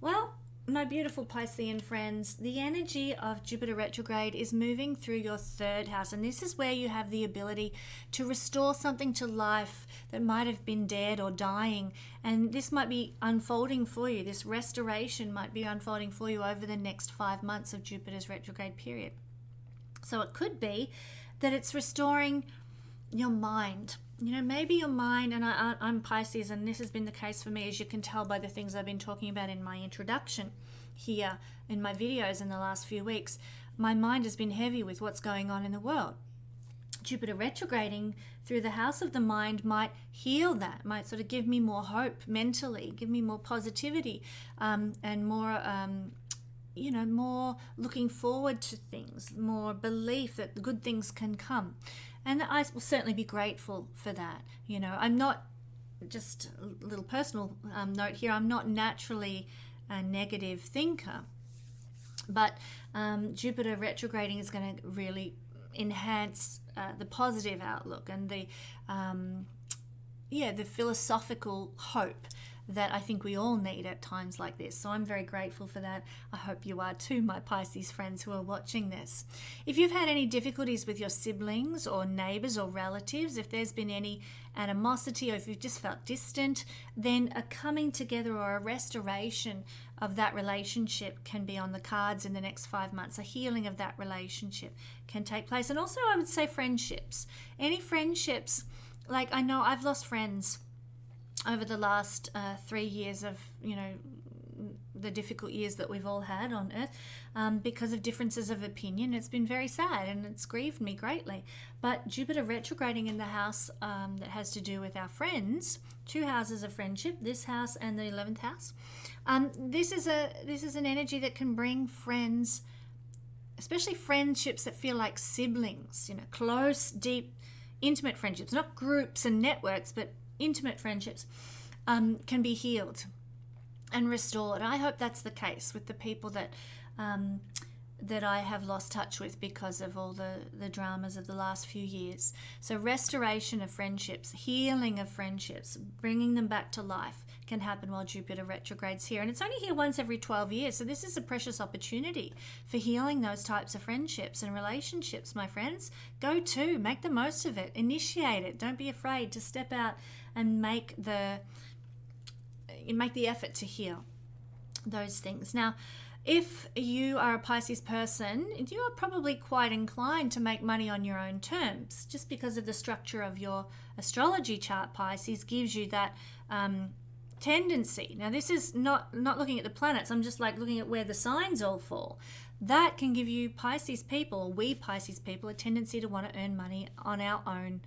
Well, my beautiful Piscean friends, the energy of Jupiter retrograde is moving through your third house, and this is where you have the ability to restore something to life that might have been dead or dying, and this might be unfolding for you. This restoration might be unfolding for you over the next 5 months of Jupiter's retrograde period. So it could be that it's restoring your mind. Maybe your mind, and I'm Pisces, and this has been the case for me, as you can tell by the things I've been talking about in my introduction here in my videos in the last few weeks. My mind has been heavy with what's going on in the world. Jupiter retrograding through the house of the mind might heal that, might sort of give me more hope mentally, give me more positivity, and more more looking forward to things, more belief that good things can come. And I will certainly be grateful for that. I'm not, just a little personal note here, I'm not naturally a negative thinker, but Jupiter retrograding is going to really enhance the positive outlook and the philosophical hope that I think we all need at times like this. So I'm very grateful for that. I hope you are too, my Pisces friends who are watching this. If you've had any difficulties with your siblings or neighbors or relatives, if there's been any animosity, or if you've just felt distant, then a coming together or a restoration of that relationship can be on the cards in the next 5 months. A healing of that relationship can take place. And also I would say friendships. Any friendships, like I know I've lost friends over the last 3 years of, the difficult years that we've all had on Earth because of differences of opinion. It's been very sad and it's grieved me greatly. But Jupiter retrograding in the house that has to do with our friends, 2 houses of friendship, this house and the 11th house. This is an energy that can bring friends, especially friendships that feel like siblings, close, deep, intimate friendships, not groups and networks, but intimate friendships can be healed and restored. I hope that's the case with the people that I have lost touch with because of all the dramas of the last few years. So restoration of friendships, healing of friendships, bringing them back to life can happen while Jupiter retrogrades here. And it's only here once every 12 years. So this is a precious opportunity for healing those types of friendships and relationships, my friends. Make the most of it. Initiate it. Don't be afraid to step out and make the effort to heal those things. Now, if you are a Pisces person, you are probably quite inclined to make money on your own terms, just because of the structure of your astrology chart. Pisces gives you that tendency. Now, this is not looking at the planets. I'm just looking at where the signs all fall. That can give you Pisces people, or we Pisces people, a tendency to want to earn money on our own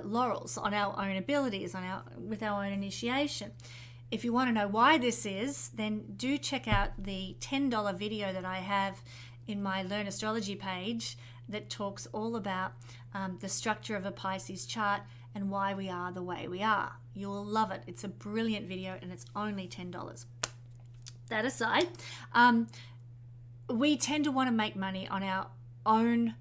laurels, on our own abilities, with our own initiation. If you want to know why this is, then do check out the $10 video that I have in my Learn Astrology page that talks all about the structure of a Pisces chart and why we are the way we are. You'll love it. It's a brilliant video and it's only $10. That aside, we tend to want to make money on our own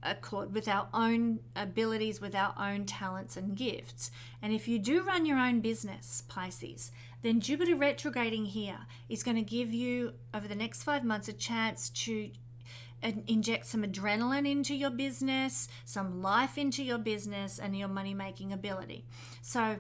accord, with our own abilities, with our own talents and gifts. And if you do run your own business, Pisces, then Jupiter retrograding here is going to give you, over the next 5 months, a chance to inject some adrenaline into your business, some life into your business and your money-making ability. So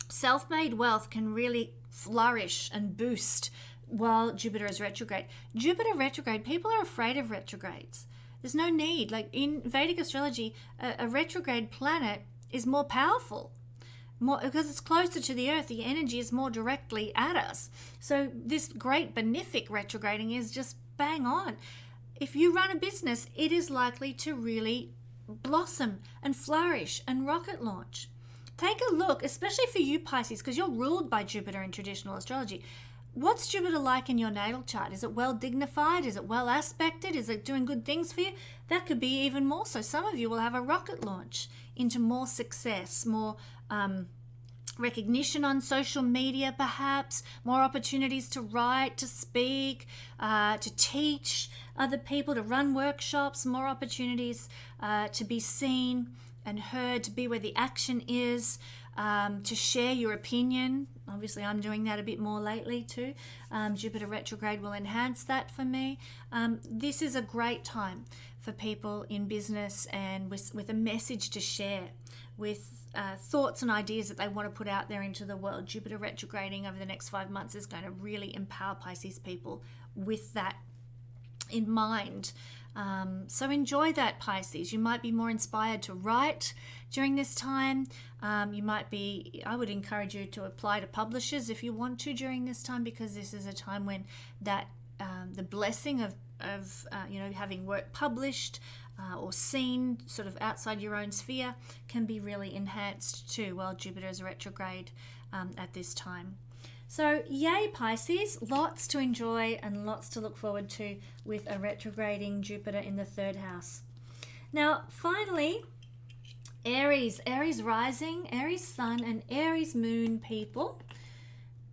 self-made wealth can really flourish and boost while Jupiter is retrograde. Jupiter retrograde, people are afraid of retrogrades. There's no need. In Vedic astrology, a retrograde planet is more powerful. Because it's closer to the Earth, the energy is more directly at us. So this great benefic retrograding is just bang on. If you run a business, it is likely to really blossom and flourish and rocket launch. Take a look, especially for you Pisces, because you're ruled by Jupiter in traditional astrology. What's Jupiter like in your natal chart? Is it well dignified? Is it well aspected? Is it doing good things for you? That could be even more so. Some of you will have a rocket launch into more success, more recognition on social media perhaps, more opportunities to write, to speak, to teach other people, to run workshops, more opportunities to be seen and heard, to be where the action is, to share your opinion. Obviously, I'm doing that a bit more lately too. Jupiter retrograde will enhance that for me. This is a great time for people in business and with a message to share, with thoughts and ideas that they want to put out there into the world. Jupiter retrograding over the next 5 months is going to really empower Pisces people with that in mind. So enjoy that, Pisces. You might be more inspired to write during this time. I would encourage you to apply to publishers if you want to during this time, because this is a time when that the blessing of having work published or seen sort of outside your own sphere can be really enhanced too while Jupiter is retrograde at this time. So yay Pisces, lots to enjoy and lots to look forward to with a retrograding Jupiter in the 3rd house. Now finally, Aries rising, Aries sun and Aries moon people.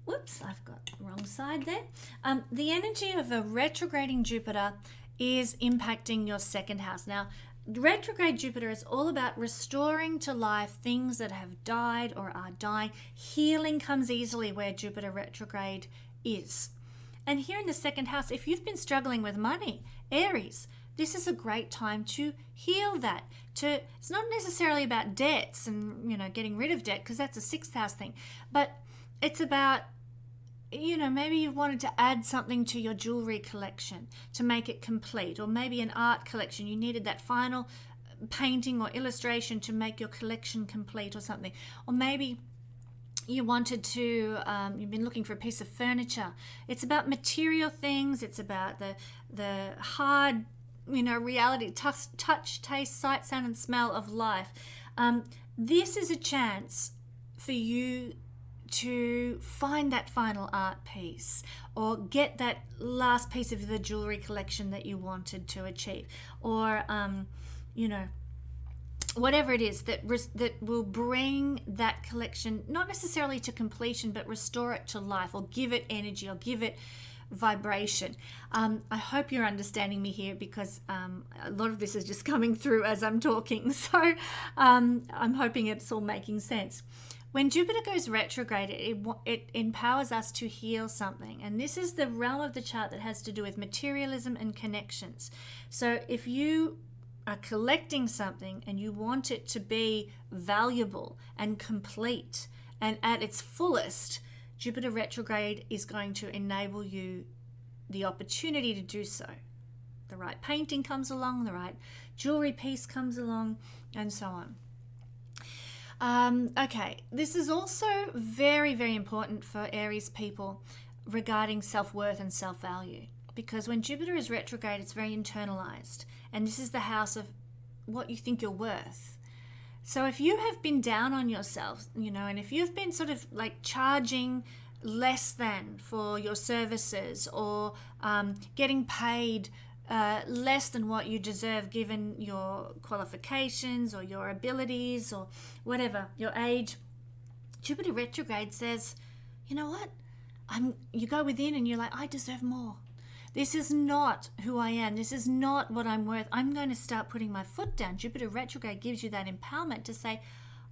Whoops, I've got the wrong side there. The energy of a retrograding Jupiter is impacting your 2nd house. Now, retrograde Jupiter is all about restoring to life things that have died or are dying. Healing comes easily where Jupiter retrograde is. And here in the 2nd house, if you've been struggling with money, Aries, this is a great time to heal that. It's not necessarily about debts and getting rid of debt, because that's a 6th house thing, but it's about maybe you wanted to add something to your jewelry collection to make it complete, or maybe an art collection. You needed that final painting or illustration to make your collection complete or something. Or maybe you wanted to, you've been looking for a piece of furniture. It's about material things. It's about the hard, reality, touch, taste, sight, sound, and smell of life. This is a chance for you to find that final art piece, or get that last piece of the jewelry collection that you wanted to achieve, or whatever it is that will bring that collection not necessarily to completion, but restore it to life, or give it energy, or give it vibration. I hope you're understanding me here, because a lot of this is just coming through as I'm talking, so I'm hoping it's all making sense. When Jupiter goes retrograde, it empowers us to heal something. And this is the realm of the chart that has to do with materialism and connections. So if you are collecting something and you want it to be valuable and complete and at its fullest, Jupiter retrograde is going to enable you the opportunity to do so. The right painting comes along, the right jewelry piece comes along, and so on. Okay, this is also very, very important for Aries people regarding self-worth and self-value, because when Jupiter is retrograde, it's very internalized, and this is the house of what you think you're worth. So if you have been down on yourself, and if you've been sort of like charging less than for your services, or getting paid less than what you deserve given your qualifications or your abilities or whatever, your age, Jupiter retrograde says, you know what? You go within and you're like, I deserve more. This is not who I am. This is not what I'm worth. I'm going to start putting my foot down. Jupiter retrograde gives you that empowerment to say,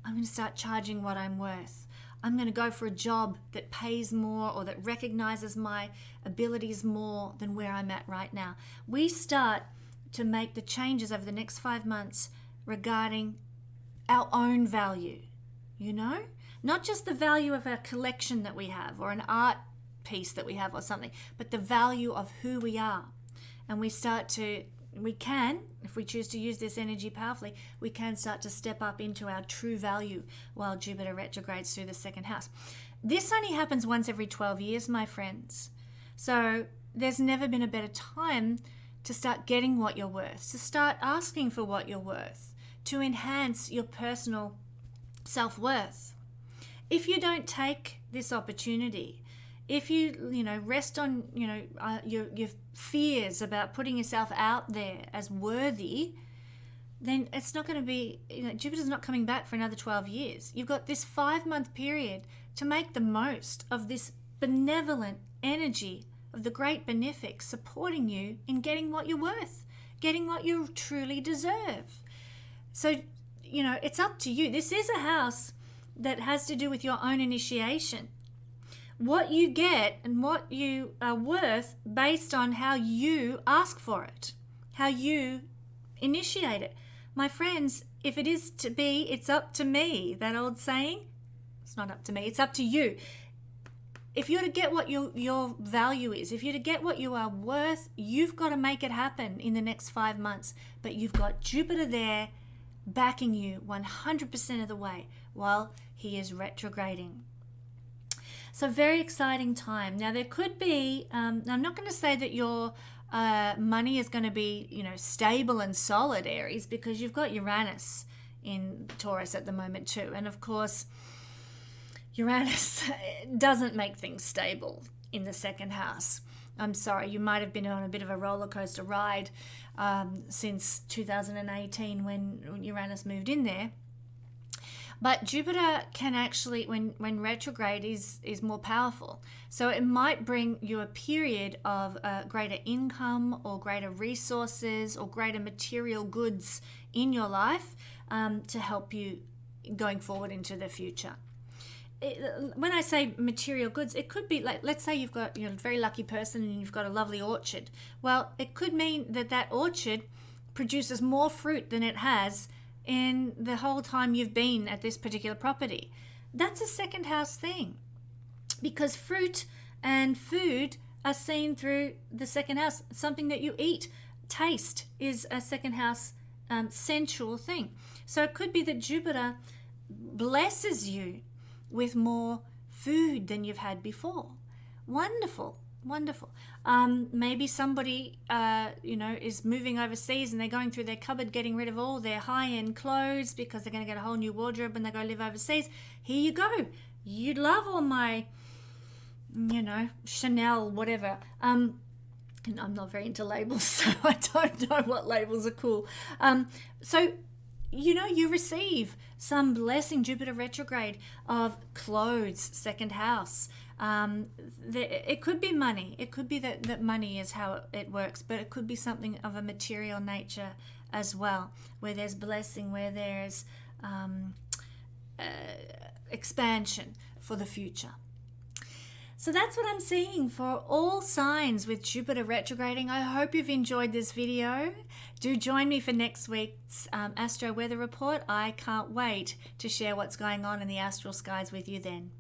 I'm going to start charging what I'm worth. I'm going to go for a job that pays more, or that recognizes my abilities more than where I'm at right now. We start to make the changes over the next 5 months regarding our own value, not just the value of a collection that we have, or an art piece that we have, or something, but the value of who we are. And we can, if we choose to use this energy powerfully, we can start to step up into our true value while Jupiter retrogrades through the second house. This only happens once every 12 years, my friends. So there's never been a better time to start getting what you're worth, to start asking for what you're worth, to enhance your personal self-worth. If you don't take this opportunity, if you rest on your fears about putting yourself out there as worthy, then it's not going to be, Jupiter's not coming back for another 12 years. You've got this 5-month period to make the most of this benevolent energy of the great benefic supporting you in getting what you're worth, getting what you truly deserve. So, it's up to you. This is a house that has to do with your own initiation. What you get and what you are worth based on how you ask for it, how you initiate it. My friends, if it is to be, it's up to me. That old saying, it's not up to me, it's up to you. If you're to get what your value is, if you're to get what you are worth, you've got to make it happen in the next 5 months. But you've got Jupiter there backing you 100% of the way while he is retrograding. So very exciting time. Now there could be, I'm not going to say that your money is going to be, stable and solid, Aries, because you've got Uranus in Taurus at the moment too. And of course, Uranus doesn't make things stable in the second house. I'm sorry, you might have been on a bit of a roller coaster ride since 2018 when Uranus moved in there. But Jupiter can actually, when retrograde, is more powerful. So it might bring you a period of greater income, or greater resources, or greater material goods in your life to help you going forward into the future. When I say material goods, it could be like, let's say you've got, a very lucky person and you've got a lovely orchard. Well, it could mean that orchard produces more fruit than it has in the whole time you've been at this particular property. That's a second house thing, because fruit and food are seen through the second house. Something that you eat, taste, is a second house sensual thing. So it could be that Jupiter blesses you with more food than you've had before. Wonderful, wonderful. Maybe somebody, is moving overseas and they're going through their cupboard getting rid of all their high-end clothes because they're going to get a whole new wardrobe when they go live overseas. Here you go. You love all my, Chanel, whatever. And I'm not very into labels, so I don't know what labels are cool. You receive some blessing, Jupiter retrograde, of clothes, second house. It could be money. It could be that money is how it works, but it could be something of a material nature as well, where there's blessing, where there's expansion for the future. So that's what I'm seeing for all signs with Jupiter retrograding. I hope you've enjoyed this video. Do join me for next week's Astro Weather Report. I can't wait to share what's going on in the astral skies with you then.